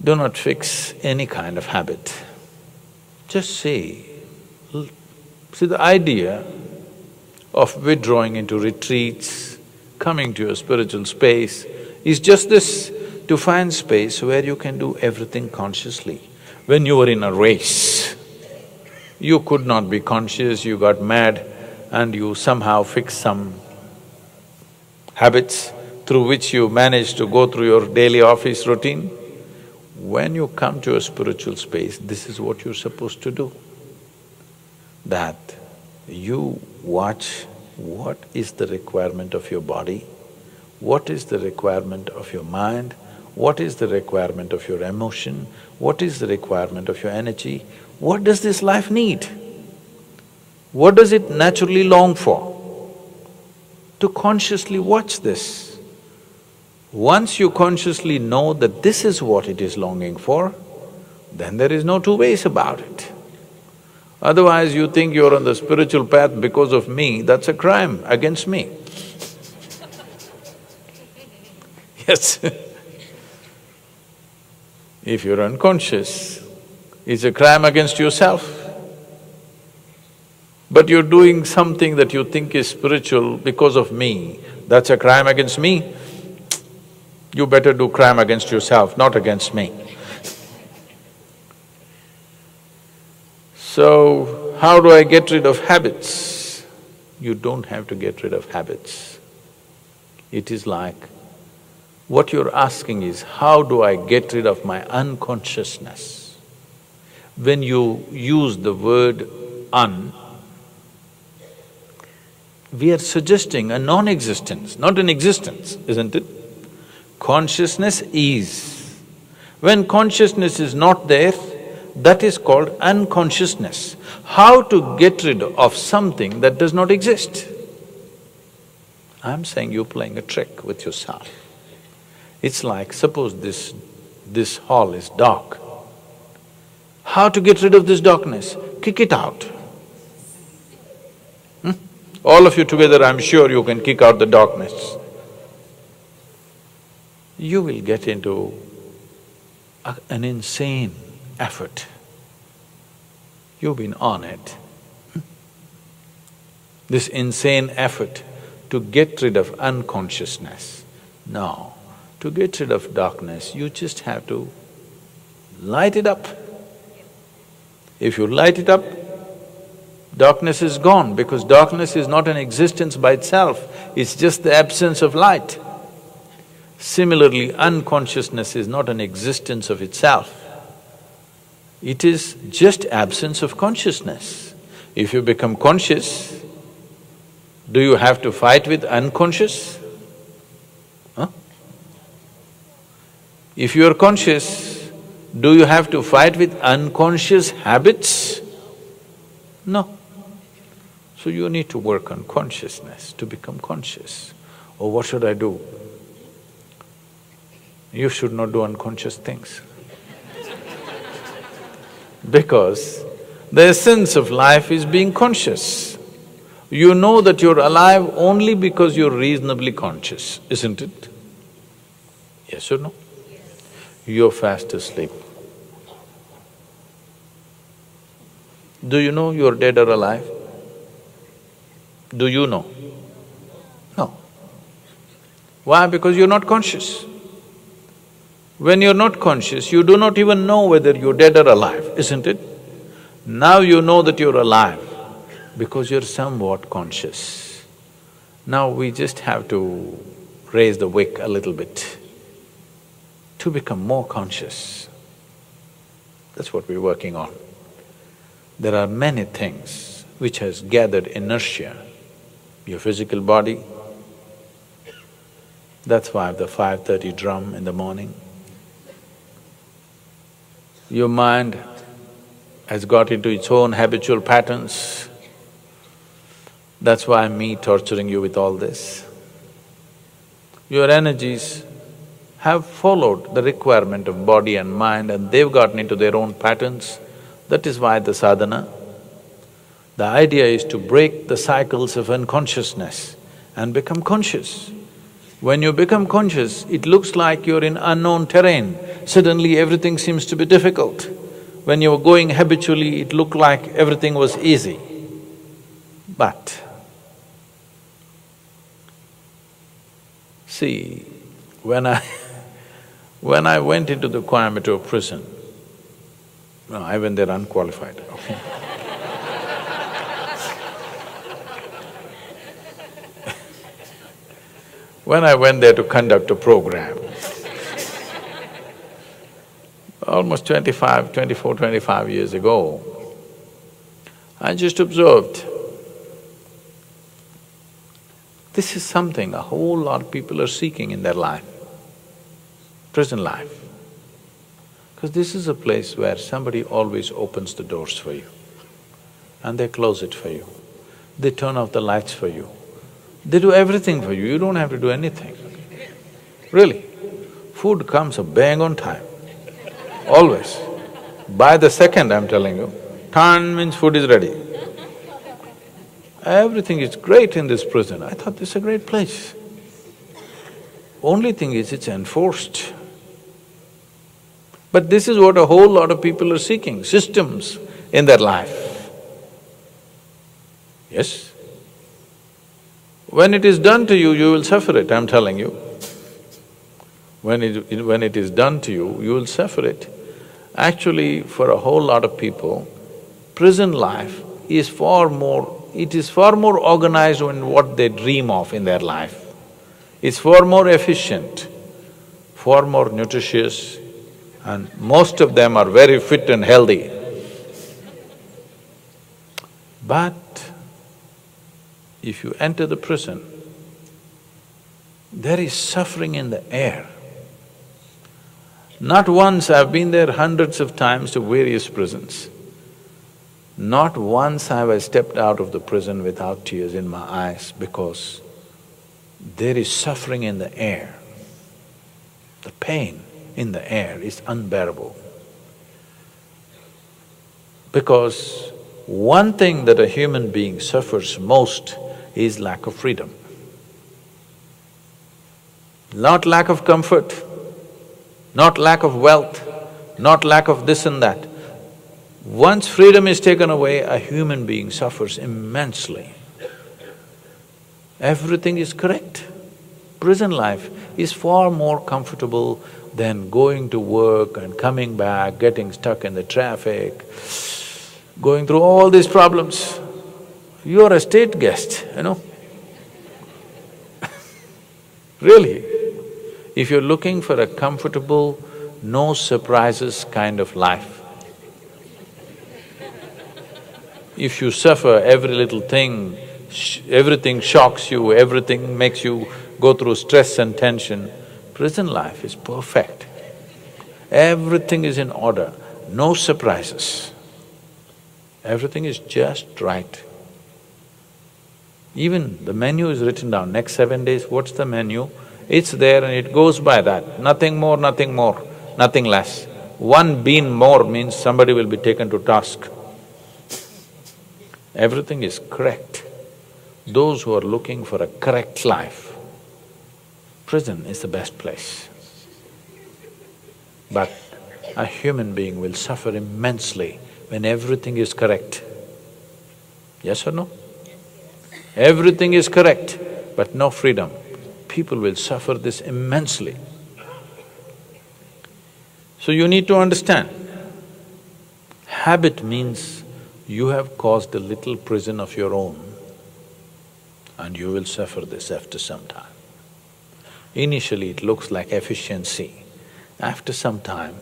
Speaker 1: Do not fix any kind of habit. Just see the idea of withdrawing into retreats, coming to a spiritual space, is just this, to find space where you can do everything consciously. When you were in a race, you could not be conscious, you got mad and you somehow fixed some habits through which you managed to go through your daily office routine. When you come to a spiritual space, this is what you're supposed to do. That you watch what is the requirement of your body, what is the requirement of your mind, what is the requirement of your emotion, what is the requirement of your energy, what does this life need? What does it naturally long for? To consciously watch this. Once you consciously know that this is what it is longing for, then there is no two ways about it. Otherwise you think you're on the spiritual path because of me, that's a crime against me. Yes. If you're unconscious, it's a crime against yourself. But you're doing something that you think is spiritual because of me, that's a crime against me. You better do crime against yourself, not against me. So, how do I get rid of habits? You don't have to get rid of habits. It is like, what you're asking is, how do I get rid of my unconsciousness? When you use the word un, we are suggesting a non-existence, not an existence, isn't it? Consciousness is. When consciousness is not there, that is called unconsciousness. How to get rid of something that does not exist? I'm saying you're playing a trick with yourself. It's like, suppose this hall is dark. How to get rid of this darkness? Kick it out. All of you together, I'm sure you can kick out the darkness. You will get into an insane effort. You've been on it. This insane effort to get rid of unconsciousness. No, to get rid of darkness, you just have to light it up. If you light it up, darkness is gone, because darkness is not an existence by itself, it's just the absence of light. Similarly, unconsciousness is not an existence of itself. It is just absence of consciousness. If you become conscious, do you have to fight with unconscious? Huh? If you are conscious, do you have to fight with unconscious habits? No. So you need to work on consciousness to become conscious. Oh, what should I do? You should not do unconscious things. Because the essence of life is being conscious. You know that you're alive only because you're reasonably conscious, isn't it? Yes or no? You're fast asleep. Do you know you're dead or alive? Do you know? No. Why? Because you're not conscious. When you're not conscious, you do not even know whether you're dead or alive, isn't it? Now you know that you're alive because you're somewhat conscious. Now we just have to raise the wick a little bit to become more conscious. That's what we're working on. There are many things which has gathered inertia. Your physical body, that's why the 5:30 drum in the morning. Your mind has got into its own habitual patterns. That's why me torturing you with all this. Your energies have followed the requirement of body and mind and they've gotten into their own patterns. That is why the sadhana. The idea is to break the cycles of unconsciousness and become conscious. When you become conscious, it looks like you're in unknown terrain. Suddenly everything seems to be difficult. When you were going habitually, it looked like everything was easy. But See, when I… when I went into the Coimbatore prison, no, I went there unqualified, okay? When I went there to conduct a program, almost 24, 25 years ago, I just observed, this is something a whole lot of people are seeking in their life, prison life. Because this is a place where somebody always opens the doors for you and they close it for you. They turn off the lights for you. They do everything for you, you don't have to do anything. Really. Food comes a bang on time, always. By the second, I'm telling you, tan means food is ready. Everything is great in this prison. I thought this is a great place. Only thing is, it's enforced. But this is what a whole lot of people are seeking, systems in their life. Yes? When it is done to you, you will suffer it, I'm telling you. When it is done to you, you will suffer it. Actually, for a whole lot of people, prison life is far more… it is far more organized than what they dream of in their life. It's far more efficient, far more nutritious, and most of them are very fit and healthy. But if you enter the prison, there is suffering in the air. Not once, I've been there hundreds of times to various prisons. Not once have I stepped out of the prison without tears in my eyes because there is suffering in the air. The pain in the air is unbearable. Because one thing that a human being suffers most is lack of freedom. Not lack of comfort, not lack of wealth, not lack of this and that. Once freedom is taken away, a human being suffers immensely. Everything is correct. Prison life is far more comfortable than going to work and coming back, getting stuck in the traffic, going through all these problems. You're a state guest, you know. Really. If you're looking for a comfortable, no surprises kind of life, if you suffer every little thing, everything shocks you, everything makes you go through stress and tension, prison life is perfect. Everything is in order, no surprises. Everything is just right. Even the menu is written down, next 7 days, what's the menu? It's there and it goes by that, nothing more, nothing less. One bean more means somebody will be taken to task. Everything is correct. Those who are looking for a correct life, prison is the best place. But a human being will suffer immensely when everything is correct. Yes or no? Everything is correct, but no freedom. People will suffer this immensely. So you need to understand, habit means you have caused a little prison of your own and you will suffer this after some time. Initially it looks like efficiency, after some time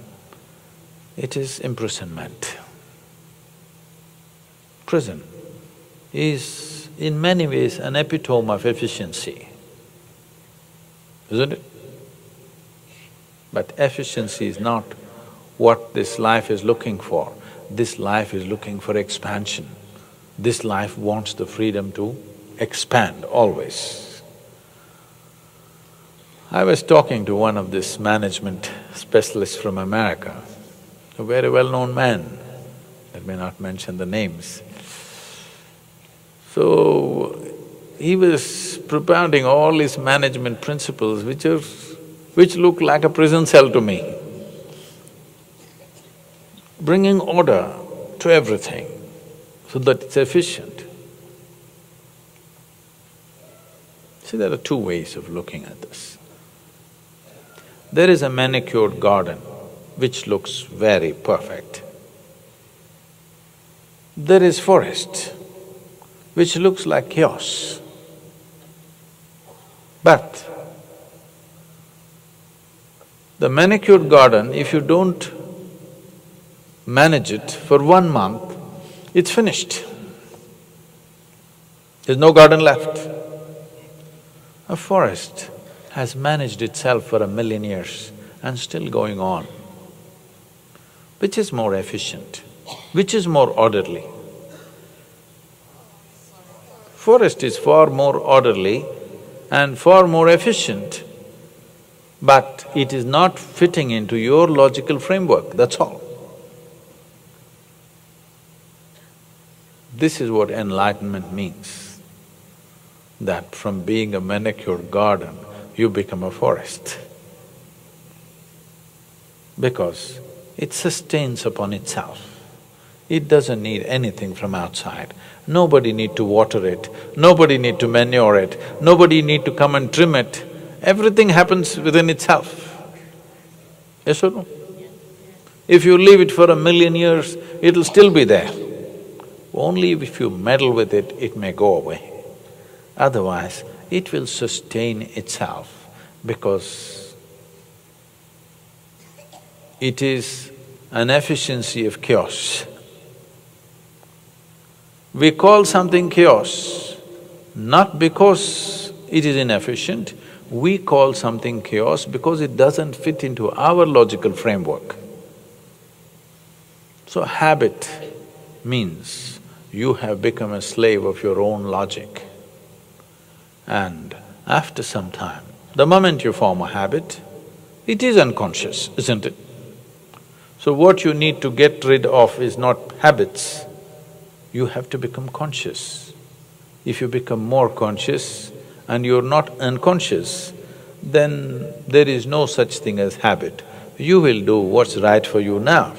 Speaker 1: it is imprisonment. Prison is in many ways an epitome of efficiency, isn't it? But efficiency is not what this life is looking for. This life is looking for expansion. This life wants the freedom to expand always. I was talking to one of these management specialists from America, a very well-known man, I may not mention the names. So, he was propounding all his management principles which look like a prison cell to me. Bringing order to everything so that it's efficient. See, there are two ways of looking at this. There is a manicured garden which looks very perfect. There is forest which looks like chaos. But the manicured garden, if you don't manage it for 1 month, it's finished. There's no garden left. A forest has managed itself for 1,000,000 years and still going on. Which is more efficient? Which is more orderly? Forest is far more orderly and far more efficient, but it is not fitting into your logical framework, that's all. This is what enlightenment means, that from being a manicured garden, you become a forest. Because it sustains upon itself. It doesn't need anything from outside. Nobody need to water it, nobody need to manure it, nobody need to come and trim it. Everything happens within itself. Yes or no? If you leave it for 1,000,000 years, it'll still be there. Only if you meddle with it, it may go away. Otherwise, it will sustain itself because it is an efficiency of chaos. We call something chaos not because it is inefficient, we call something chaos because it doesn't fit into our logical framework. So habit means you have become a slave of your own logic. And after some time, the moment you form a habit, it is unconscious, isn't it? So what you need to get rid of is not habits, you have to become conscious. If you become more conscious and you're not unconscious, then there is no such thing as habit. You will do what's right for you now.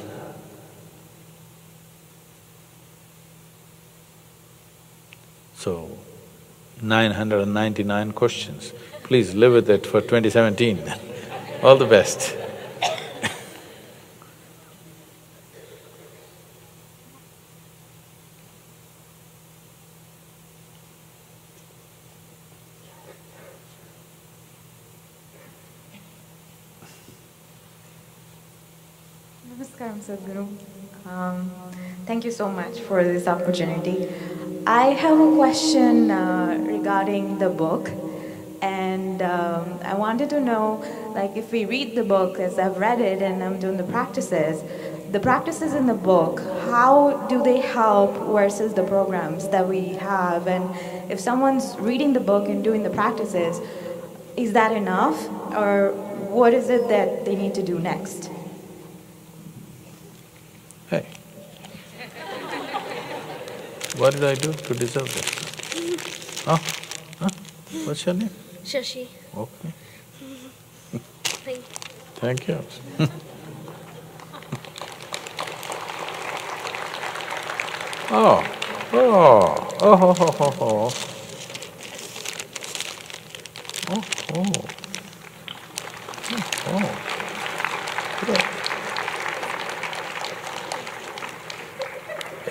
Speaker 1: So, 999 questions. Please live with it for 2017. All the best.
Speaker 3: Namaskaram, Sadhguru. Thank you so much for this opportunity. I have a question regarding the book, and I wanted to know, like, if we read the book, as I've read it and I'm doing the practices in the book, how do they help versus the programs that we have? And if someone's reading the book and doing the practices, is that enough, or what is it that they need to do next?
Speaker 1: Hey, what did I do to deserve this? Oh, huh? What's your name?
Speaker 4: Shashi.
Speaker 1: Okay,
Speaker 4: Thank you.
Speaker 1: thank you. Oh, oh, oh, ho, ho, ho, ho. Oh, oh. Oh, good.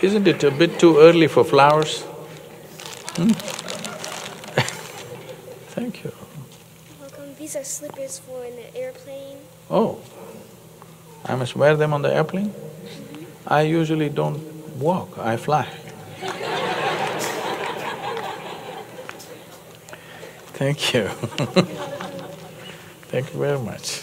Speaker 1: Isn't it a bit too early for flowers? Thank you.
Speaker 4: Welcome. These are slippers for in the airplane.
Speaker 1: Oh, I must wear them on the airplane? I usually don't walk, I fly. Thank you. Thank you very much.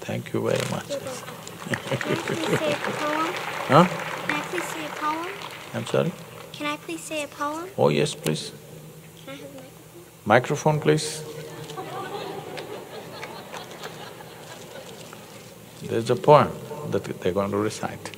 Speaker 1: Thank you very much.
Speaker 4: Can I please say a poem?
Speaker 1: Huh?
Speaker 4: Can I please say a poem?
Speaker 1: I'm sorry?
Speaker 4: Can I please say a poem?
Speaker 1: Oh, yes, please.
Speaker 4: Can I have a microphone?
Speaker 1: Microphone, please. There's a poem that they're going to recite.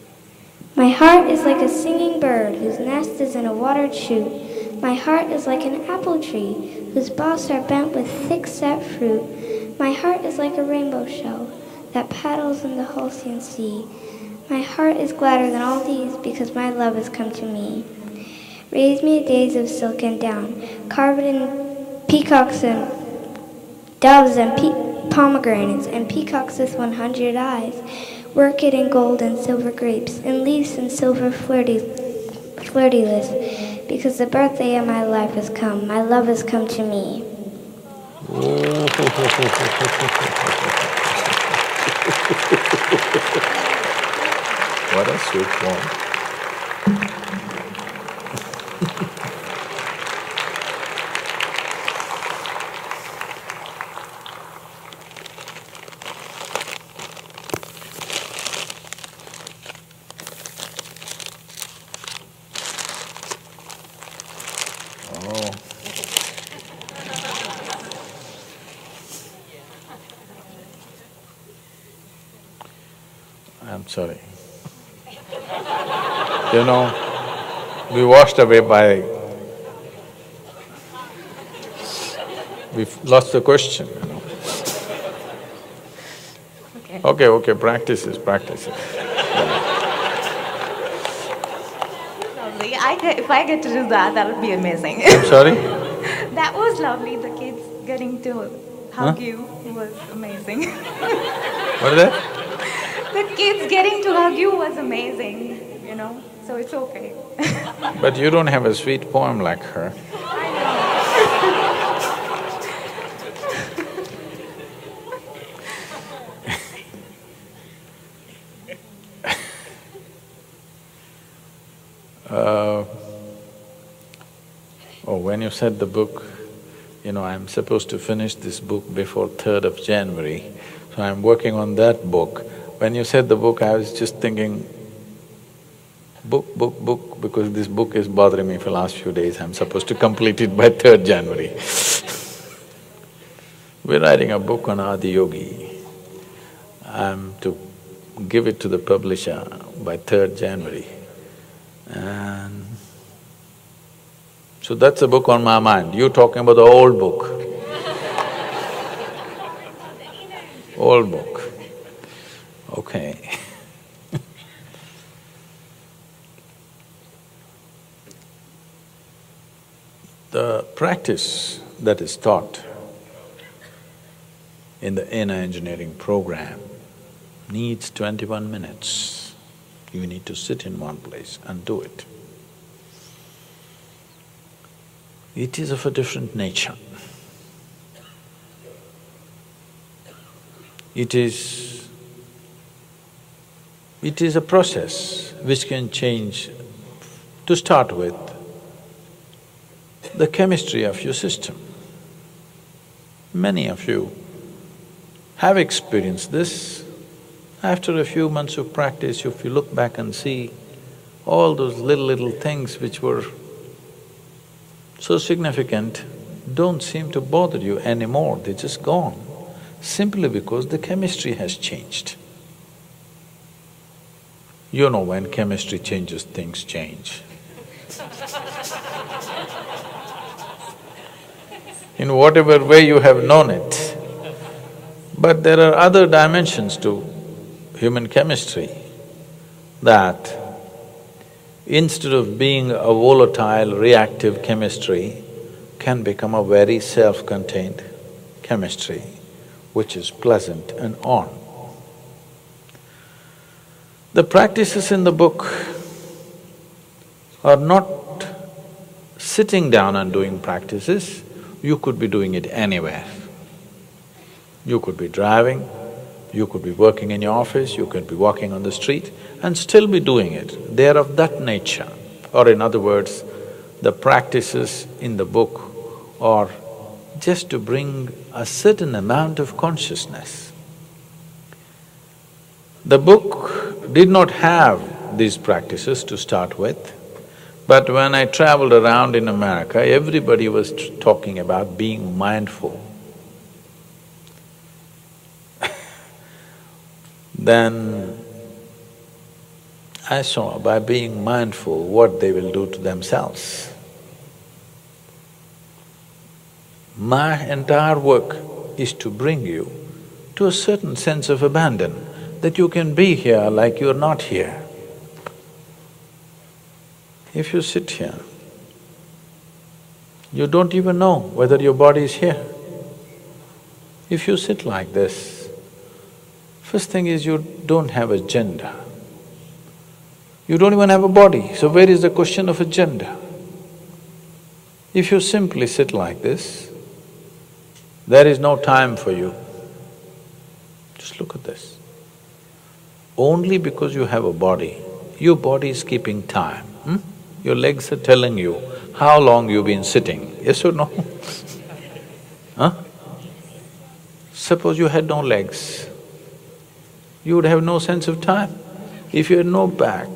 Speaker 4: My heart is like a singing bird whose nest is in a watered shoot. My heart is like an apple tree whose boughs are bent with thick-set fruit. My heart is like a rainbow shell that paddles in the Halcyon Sea. My heart is gladder than all these because my love has come to me. Raise me days of silk and down, carve it in peacocks and doves and pomegranates, and peacocks with 100 eyes, work it in gold and silver grapes, and leaves and silver flirty-list, because the birthday of my life has come, my love has come to me.
Speaker 1: What a sweet poem. Oh. I'm sorry. You know, we washed away by… We've lost the question, you know. Okay, practices.
Speaker 3: Lovely. If I get to do that, that'll be amazing.
Speaker 1: I'm sorry?
Speaker 3: That was lovely. The kids getting to hug you was amazing.
Speaker 1: What is that?
Speaker 3: The kids getting to hug you was amazing, you know, so it's okay.
Speaker 1: But you don't have a sweet poem like her. When you said the book, you know, I'm supposed to finish this book before 3rd of January, so I'm working on that book. When you said the book, I was just thinking, book, because this book is bothering me for the last few days. I'm supposed to complete it by 3rd January. We're writing a book on Adi Yogi. I'm to give it to the publisher by 3rd January. And so that's a book on my mind. You talking about the old book. Old book. Okay. The practice that is taught in the inner engineering program needs 21 minutes. You need to sit in one place and do it. It is of a different nature. It is a process which can change, to start with, the chemistry of your system. Many of you have experienced this. After a few months of practice, if you look back and see all those little things which were so significant don't seem to bother you anymore, they're just gone, simply because the chemistry has changed. You know, when chemistry changes, things change. In whatever way you have known it. But there are other dimensions to human chemistry that instead of being a volatile, reactive chemistry, can become a very self-contained chemistry, which is pleasant and on. The practices in the book are not sitting down and doing practices, you could be doing it anywhere. You could be driving, you could be working in your office, you could be walking on the street and still be doing it. They are of that nature. Or in other words, the practices in the book are just to bring a certain amount of consciousness. The book did not have these practices to start with, but when I traveled around in America, everybody was talking about being mindful. Then I saw by being mindful what they will do to themselves. My entire work is to bring you to a certain sense of abandon, that you can be here like you're not here. If you sit here You don't even know whether your body is here. If you sit like this, first thing is you don't have a gender. You don't even have a body, so where is the question of a gender? If you simply sit like this, there is no time for you. Just look at this. Only because you have a body, your body is keeping time. Your legs are telling you how long you've been sitting, yes or no? Huh? Suppose you had no legs, you would have no sense of time. If you had no back,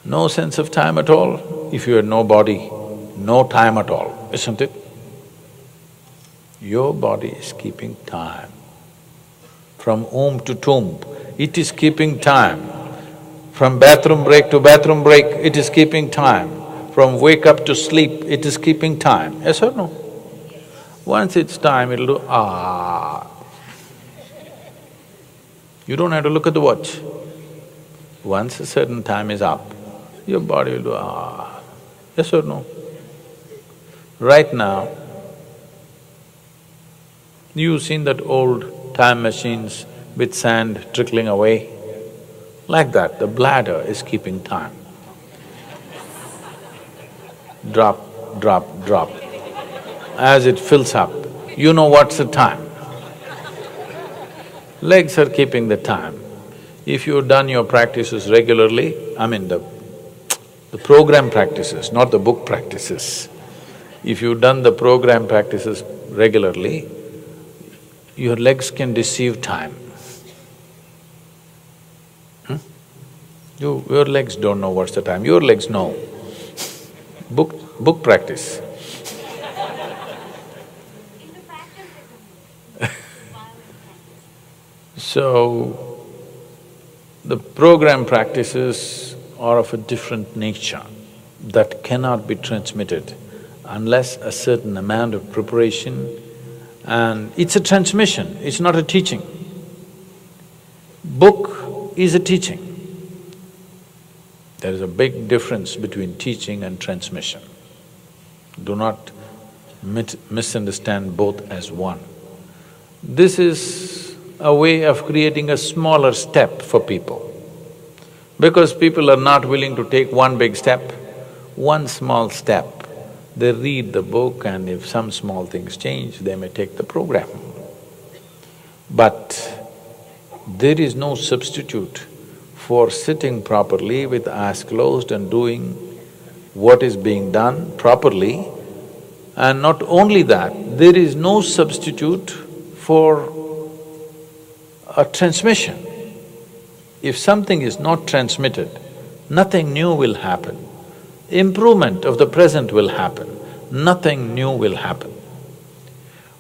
Speaker 1: no sense of time at all. If you had no body, no time at all, isn't it? Your body is keeping time. From womb to tomb, it is keeping time. From bathroom break to bathroom break, it is keeping time. From wake up to sleep, it is keeping time, yes or no? Once it's time, it'll do ah. You don't have to look at the watch. Once a certain time is up, your body will do ah, yes or no? Right now, you've seen that old time machines with sand trickling away? Like that, the bladder is keeping time. Drop, drop, drop. As it fills up, you know what's the time. Legs are keeping the time. If you've done your practices regularly, I mean the program practices, not the book practices. If you've done the program practices regularly, your legs can deceive time. Your legs don't know what's the time, your legs know. Book practice. So, the program practices are of a different nature that cannot be transmitted unless a certain amount of preparation, and it's a transmission, it's not a teaching. Book is a teaching. There is a big difference between teaching and transmission. Do not misunderstand both as one. This is a way of creating a smaller step for people. Because people are not willing to take one big step, one small step, they read the book and if some small things change, they may take the program. But there is no substitute for sitting properly with eyes closed and doing what is being done properly. And not only that, there is no substitute for a transmission. If something is not transmitted, nothing new will happen. Improvement of the present will happen, nothing new will happen.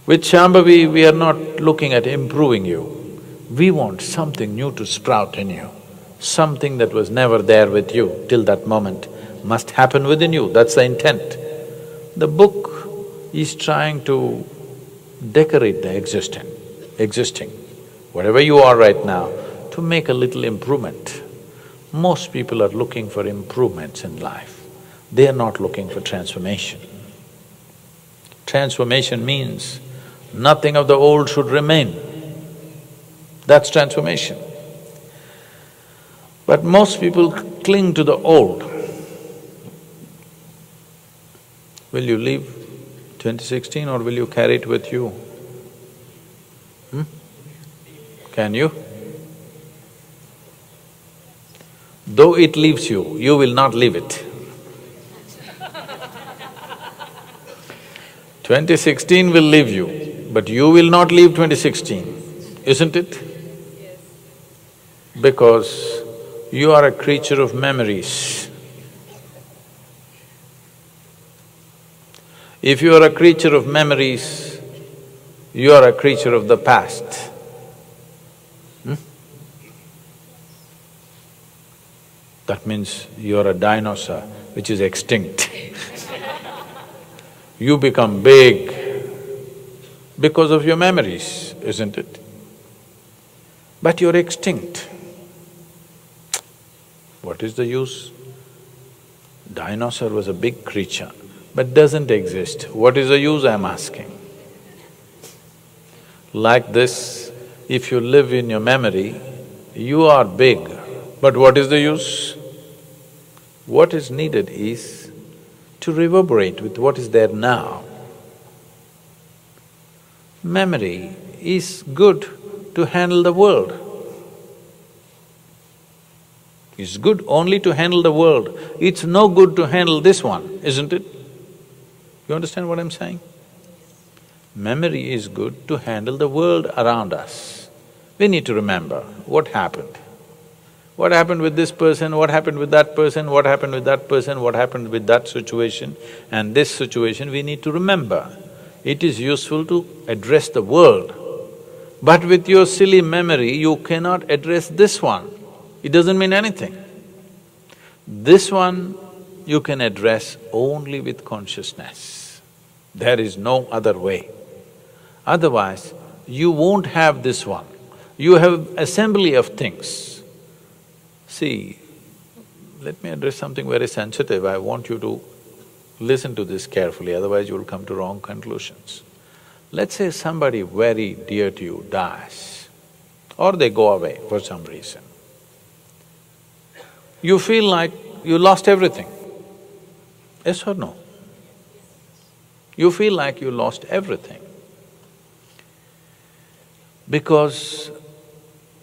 Speaker 1: With Shambhavi, we are not looking at improving you. We want something new to sprout in you. Something that was never there with you till that moment must happen within you, that's the intent. The book is trying to decorate the existing, whatever you are right now, to make a little improvement. Most people are looking for improvements in life, they are not looking for transformation. Transformation means nothing of the old should remain, that's transformation. But most people cling to the old. Will you leave 2016 or will you carry it with you? Can you? Though it leaves you, you will not leave it. 2016 will leave you, but you will not leave 2016, isn't it? Yes. Because you are a creature of memories. If you are a creature of memories, you are a creature of the past. That means you are a dinosaur which is extinct. You become big because of your memories, isn't it? But you're extinct. What is the use? Dinosaur was a big creature. but doesn't exist. What is the use, I'm asking? Like this, if you live in your memory, you are big, but what is the use? What is needed is to reverberate with what is there now. Memory is good to handle the world. It's good only to handle the world. It's no good to handle this one, isn't it? You understand what I'm saying? Memory is good to handle the world around us. We need to remember what happened. What happened with this person, what happened with that person, what happened with that person, what happened with that situation and this situation, we need to remember. It is useful to address the world. But with your silly memory, you cannot address this one. It doesn't mean anything. This one you can address only with consciousness. There is no other way. Otherwise, you won't have this one. You have assembly of things. See, let me address something very sensitive. I want you to listen to this carefully, otherwise you will come to wrong conclusions. Let's say somebody very dear to you dies, or they go away for some reason. You feel like you lost everything. Yes or no? You feel like you lost everything. Because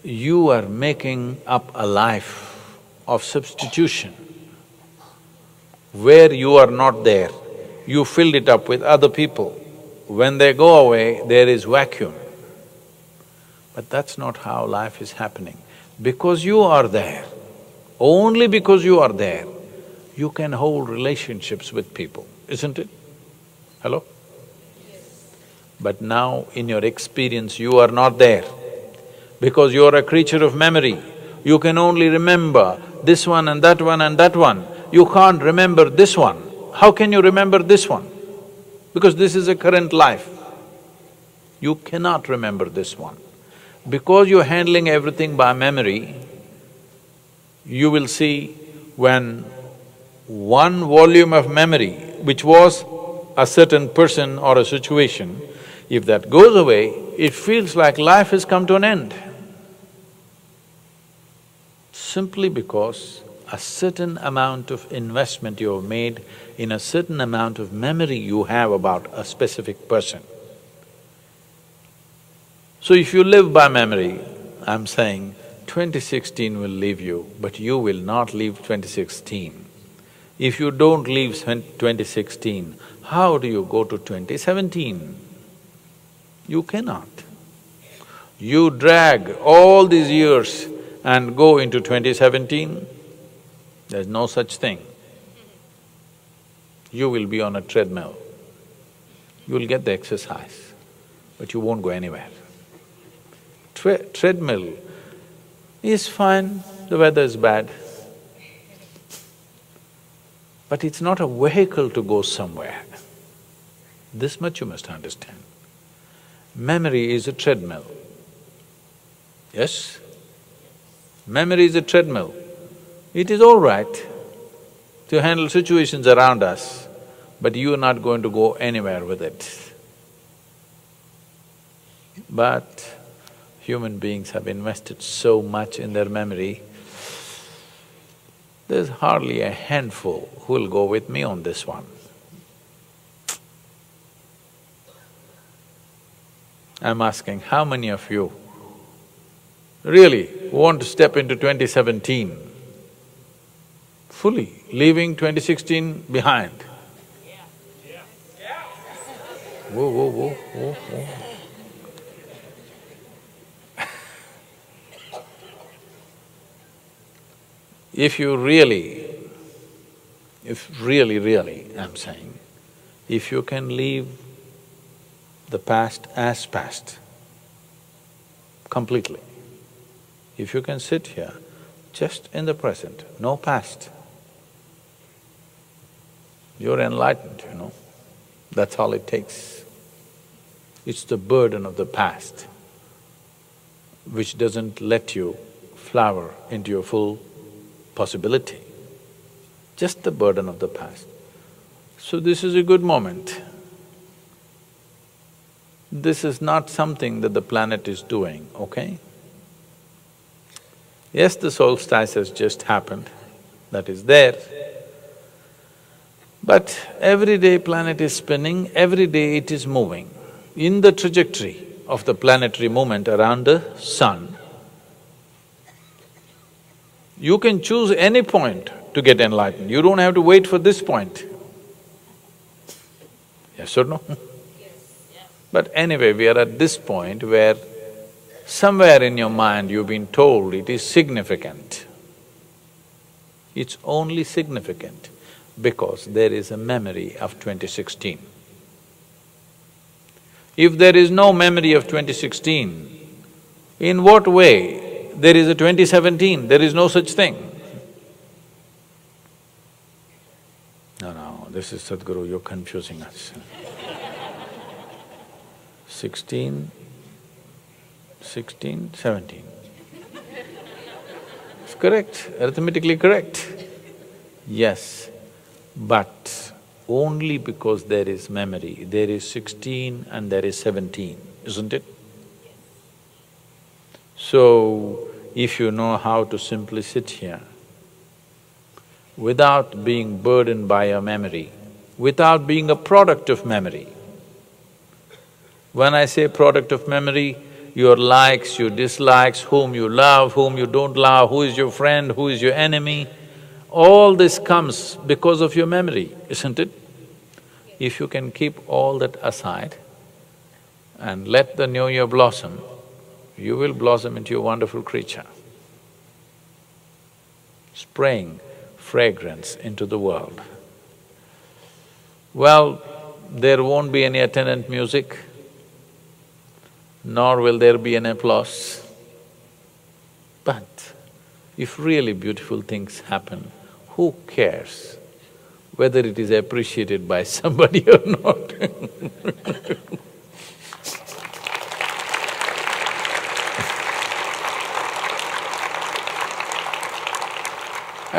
Speaker 1: you are making up a life of substitution where you are not there. You filled it up with other people. When they go away, there is vacuum. But that's not how life is happening. Because you are there, only because you are there, you can hold relationships with people, isn't it? Hello? But now in your experience, you are not there. Because you are a creature of memory, you can only remember this one and that one and that one. You can't remember this one. How can you remember this one? Because this is a current life. You cannot remember this one. Because you're handling everything by memory, you will see when one volume of memory, which was a certain person or a situation, if that goes away, it feels like life has come to an end. Simply because a certain amount of investment you have made in a certain amount of memory you have about a specific person. So if you live by memory, I'm saying 2016 will leave you, but you will not leave 2016. If you don't leave 2016, how do you go to 2017? You cannot. You drag all these years and go into 2017, there's no such thing. You will be on a treadmill. You will get the exercise, but you won't go anywhere. Treadmill is fine, the weather is bad, but it's not a vehicle to go somewhere. This much you must understand. Memory is a treadmill. Yes? Memory is a treadmill. It is all right to handle situations around us, but you are not going to go anywhere with it. But human beings have invested so much in their memory, there's hardly a handful who will go with me on this one. I'm asking, how many of you really want to step into 2017 fully, leaving 2016 behind? Whoa, whoa, whoa, whoa, whoa. If really, I'm saying, if you can leave the past as past, completely, if you can sit here just in the present, no past, you're enlightened, you know. That's all it takes. It's the burden of the past which doesn't let you flower into your full possibility. Just the burden of the past. So this is a good moment. This is not something that the planet is doing, okay? Yes, the solstice has just happened, that is there. But every day planet is spinning, every day it is moving. In the trajectory of the planetary movement around the sun, you can choose any point to get enlightened, you don't have to wait for this point. Yes or no? But anyway, we are at this point where somewhere in your mind you've been told it is significant. It's only significant because there is a memory of 2016. If there is no memory of 2016, in what way there is a 2017? There is no such thing. No, this is Sadhguru, you're confusing us. 16, 17. It's correct, arithmetically correct. Yes, but only because there is memory. There is 16 and there is 17, isn't it? So, if you know how to simply sit here, without being burdened by your memory, without being a product of memory. When I say product of memory, your likes, your dislikes, whom you love, whom you don't love, who is your friend, who is your enemy, all this comes because of your memory, isn't it? If you can keep all that aside and let the new year blossom, you will blossom into a wonderful creature, spraying fragrance into the world. Well, there won't be any attendant music, nor will there be an applause. But if really beautiful things happen, who cares whether it is appreciated by somebody or not?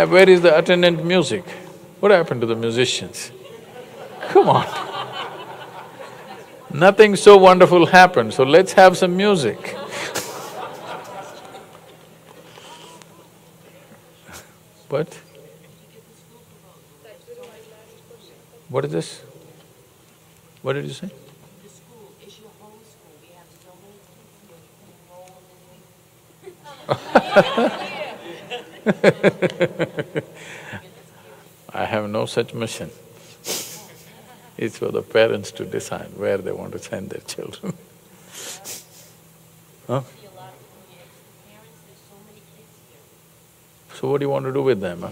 Speaker 1: Where is the attendant music? What happened to the musicians? Come on. Nothing so wonderful happened, so let's have some music. What? What is this? What did you say?
Speaker 5: The school, is your home school, we have so many people enroll.
Speaker 1: I have no such mission. It's for the parents to decide where they want to send their children. Huh?
Speaker 5: See a lot of parents, there's so many kids here.
Speaker 1: So what do you want to do with them, huh?
Speaker 5: I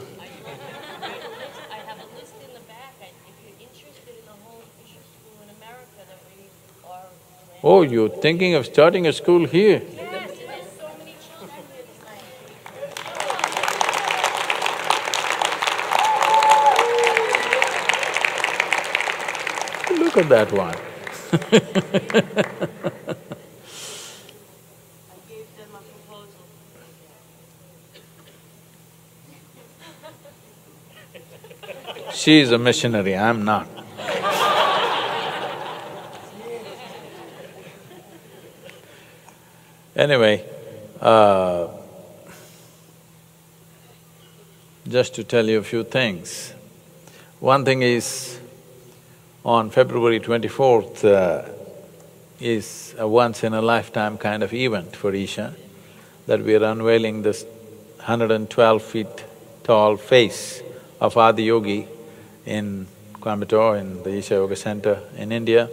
Speaker 5: have a list in the back, if you're interested in the whole Fisher School in America that we are.
Speaker 1: Oh, you're thinking of starting a school here?
Speaker 5: Yes, there's so many children here tonight.
Speaker 1: Look at that one.
Speaker 5: I gave them a proposal.
Speaker 1: She is a missionary, I'm not. Anyway, just to tell you a few things. One thing is, on February 24th is a once-in-a-lifetime kind of event for Isha, that we are unveiling this 112 feet tall face of Adiyogi in Coimbatore, in the Isha Yoga Center in India.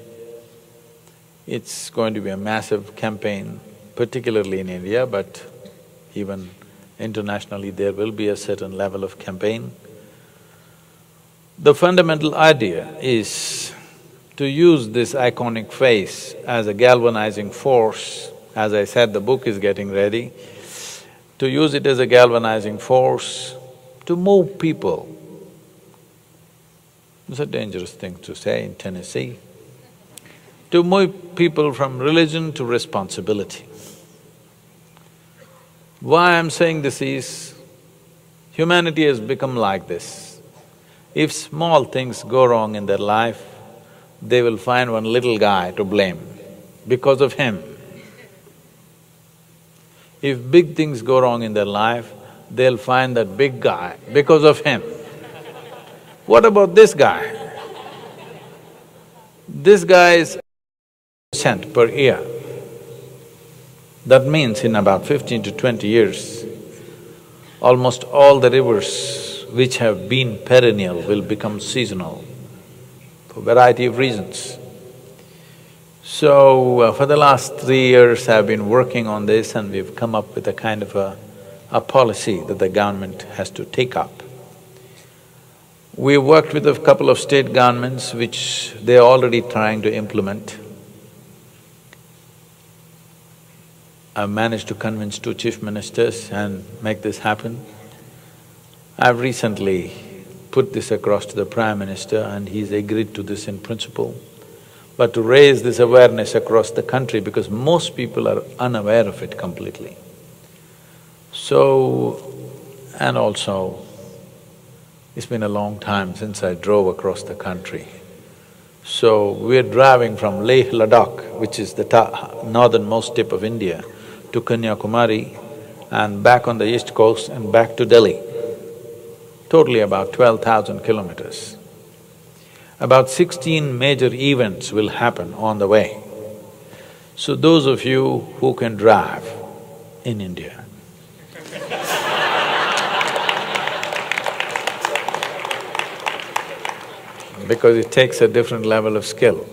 Speaker 1: It's going to be a massive campaign, particularly in India, but even internationally there will be a certain level of campaign. The fundamental idea is to use this iconic face as a galvanizing force. As I said, the book is getting ready. To use it as a galvanizing force to move people. It's a dangerous thing to say in Tennessee. To move people from religion to responsibility. Why I'm saying this is, humanity has become like this. If small things go wrong in their life, they will find one little guy to blame because of him. If big things go wrong in their life, they'll find that big guy because of him. What about this guy? This guy is % per year. That means in about 15 to 20 years, almost all the rivers which have been perennial will become seasonal for a variety of reasons. So, for the last 3 years I've been working on this and we've come up with a kind of a policy that the government has to take up. We worked with a couple of state governments which they're already trying to implement. I've managed to convince 2 chief ministers and make this happen. I've recently put this across to the Prime Minister and he's agreed to this in principle. But to raise this awareness across the country, because most people are unaware of it completely. So… and also, it's been a long time since I drove across the country. So, we're driving from Leh Ladakh, which is the northernmost tip of India, to Kanyakumari and back on the east coast and back to Delhi. Totally about 12,000 kilometers. About 16 major events will happen on the way. So those of you who can drive in India, because it takes a different level of skill.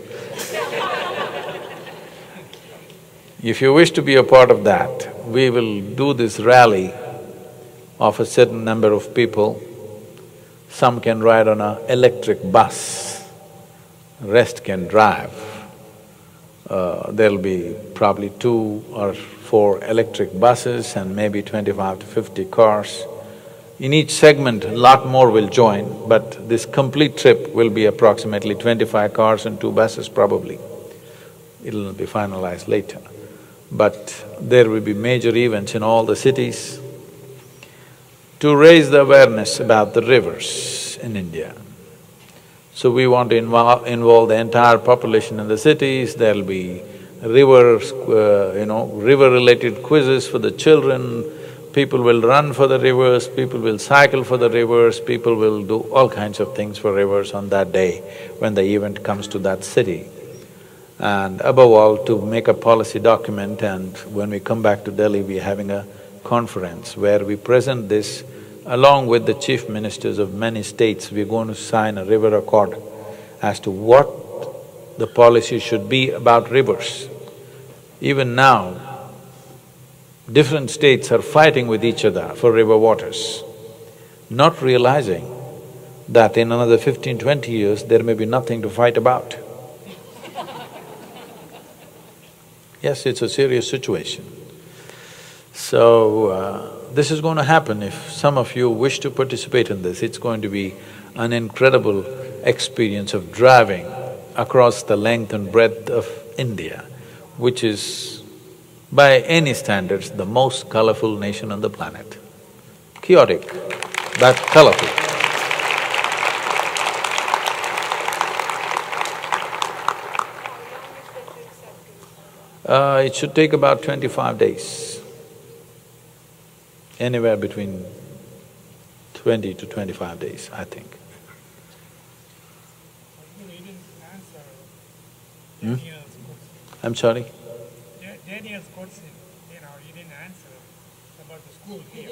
Speaker 1: If you wish to be a part of that, we will do this rally of a certain number of people. Some can ride on an electric bus, rest can drive. There'll be probably 2 or 4 electric buses and maybe 25 to 50 cars. In each segment, a lot more will join, but this complete trip will be approximately 25 cars and 2 buses probably. It'll be finalized later. But there will be major events in all the cities to raise the awareness about the rivers in India. So we want to involve the entire population in the cities, there'll be rivers, river-related quizzes for the children, people will run for the rivers, people will cycle for the rivers, people will do all kinds of things for rivers on that day when the event comes to that city. And above all, to make a policy document, and when we come back to Delhi, we're having a conference where we present this along with the chief ministers of many states. We're going to sign a river accord as to what the policy should be about rivers. Even now, different states are fighting with each other for river waters, not realizing that in another 15–20 years, there may be nothing to fight about. Yes, it's a serious situation. So, this is going to happen. If some of you wish to participate in this, it's going to be an incredible experience of driving across the length and breadth of India, which is, by any standards, the most colorful nation on the planet. Chaotic, but colorful. It should take about 25 days. Anywhere between 20 to 25 days, I think.
Speaker 6: You didn't answer
Speaker 1: Hmm?
Speaker 6: Daniel's question.
Speaker 1: I'm sorry?
Speaker 6: Daniel's question, you didn't answer about the school here.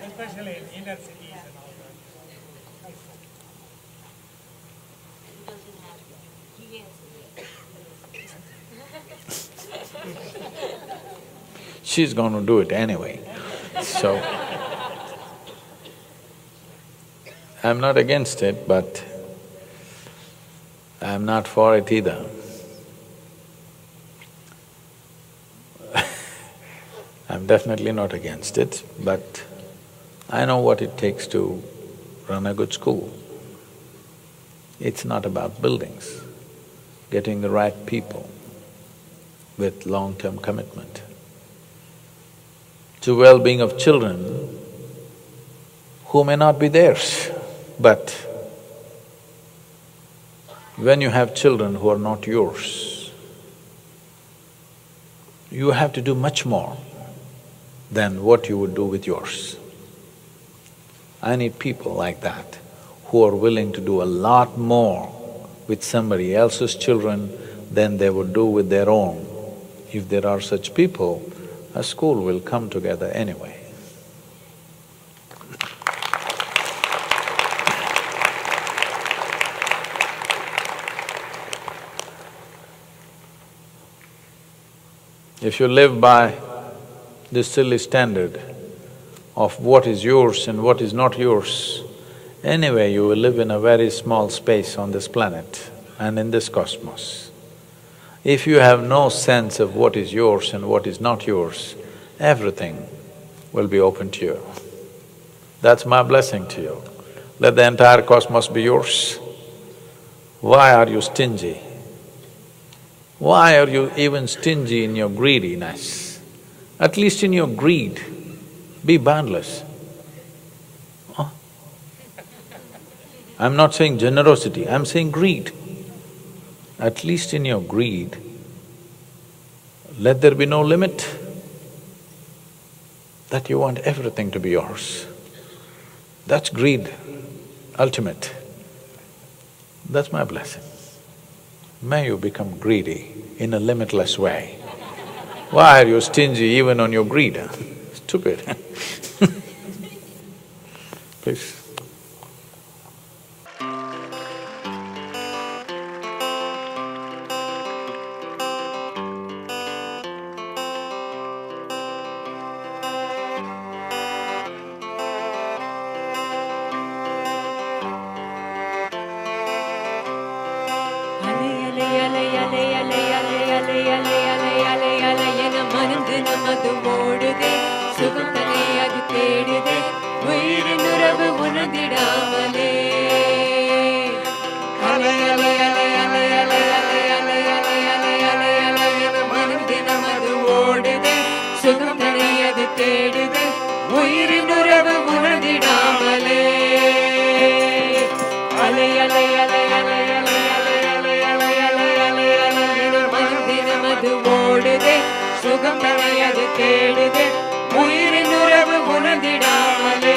Speaker 6: Especially in inner cities and all that.
Speaker 1: She's gonna do it anyway, so… I'm not against it, but I'm not for it either. I'm definitely not against it, but I know what it takes to run a good school. It's not about buildings, getting the right people with long-term commitment. To well-being of children, who may not be theirs. But when you have children who are not yours, you have to do much more than what you would do with yours. I need people like that, who are willing to do a lot more with somebody else's children than they would do with their own. If there are such people, a school will come together anyway. If you live by this silly standard of what is yours and what is not yours, anyway you will live in a very small space on this planet and in this cosmos. If you have no sense of what is yours and what is not yours, everything will be open to you. That's my blessing to you. Let the entire cosmos be yours. Why are you stingy? Why are you even stingy in your greediness? At least in your greed, be boundless. Huh? I'm not saying generosity, I'm saying greed. At least in your greed, let there be no limit that you want everything to be yours. That's greed, ultimate. That's my blessing. May you become greedy in a limitless way. Why are you stingy even on your greed? Stupid. Please.
Speaker 7: சுகம் தனையது தேடுது உயிரின் உறவு உணர்ந்திடாமலே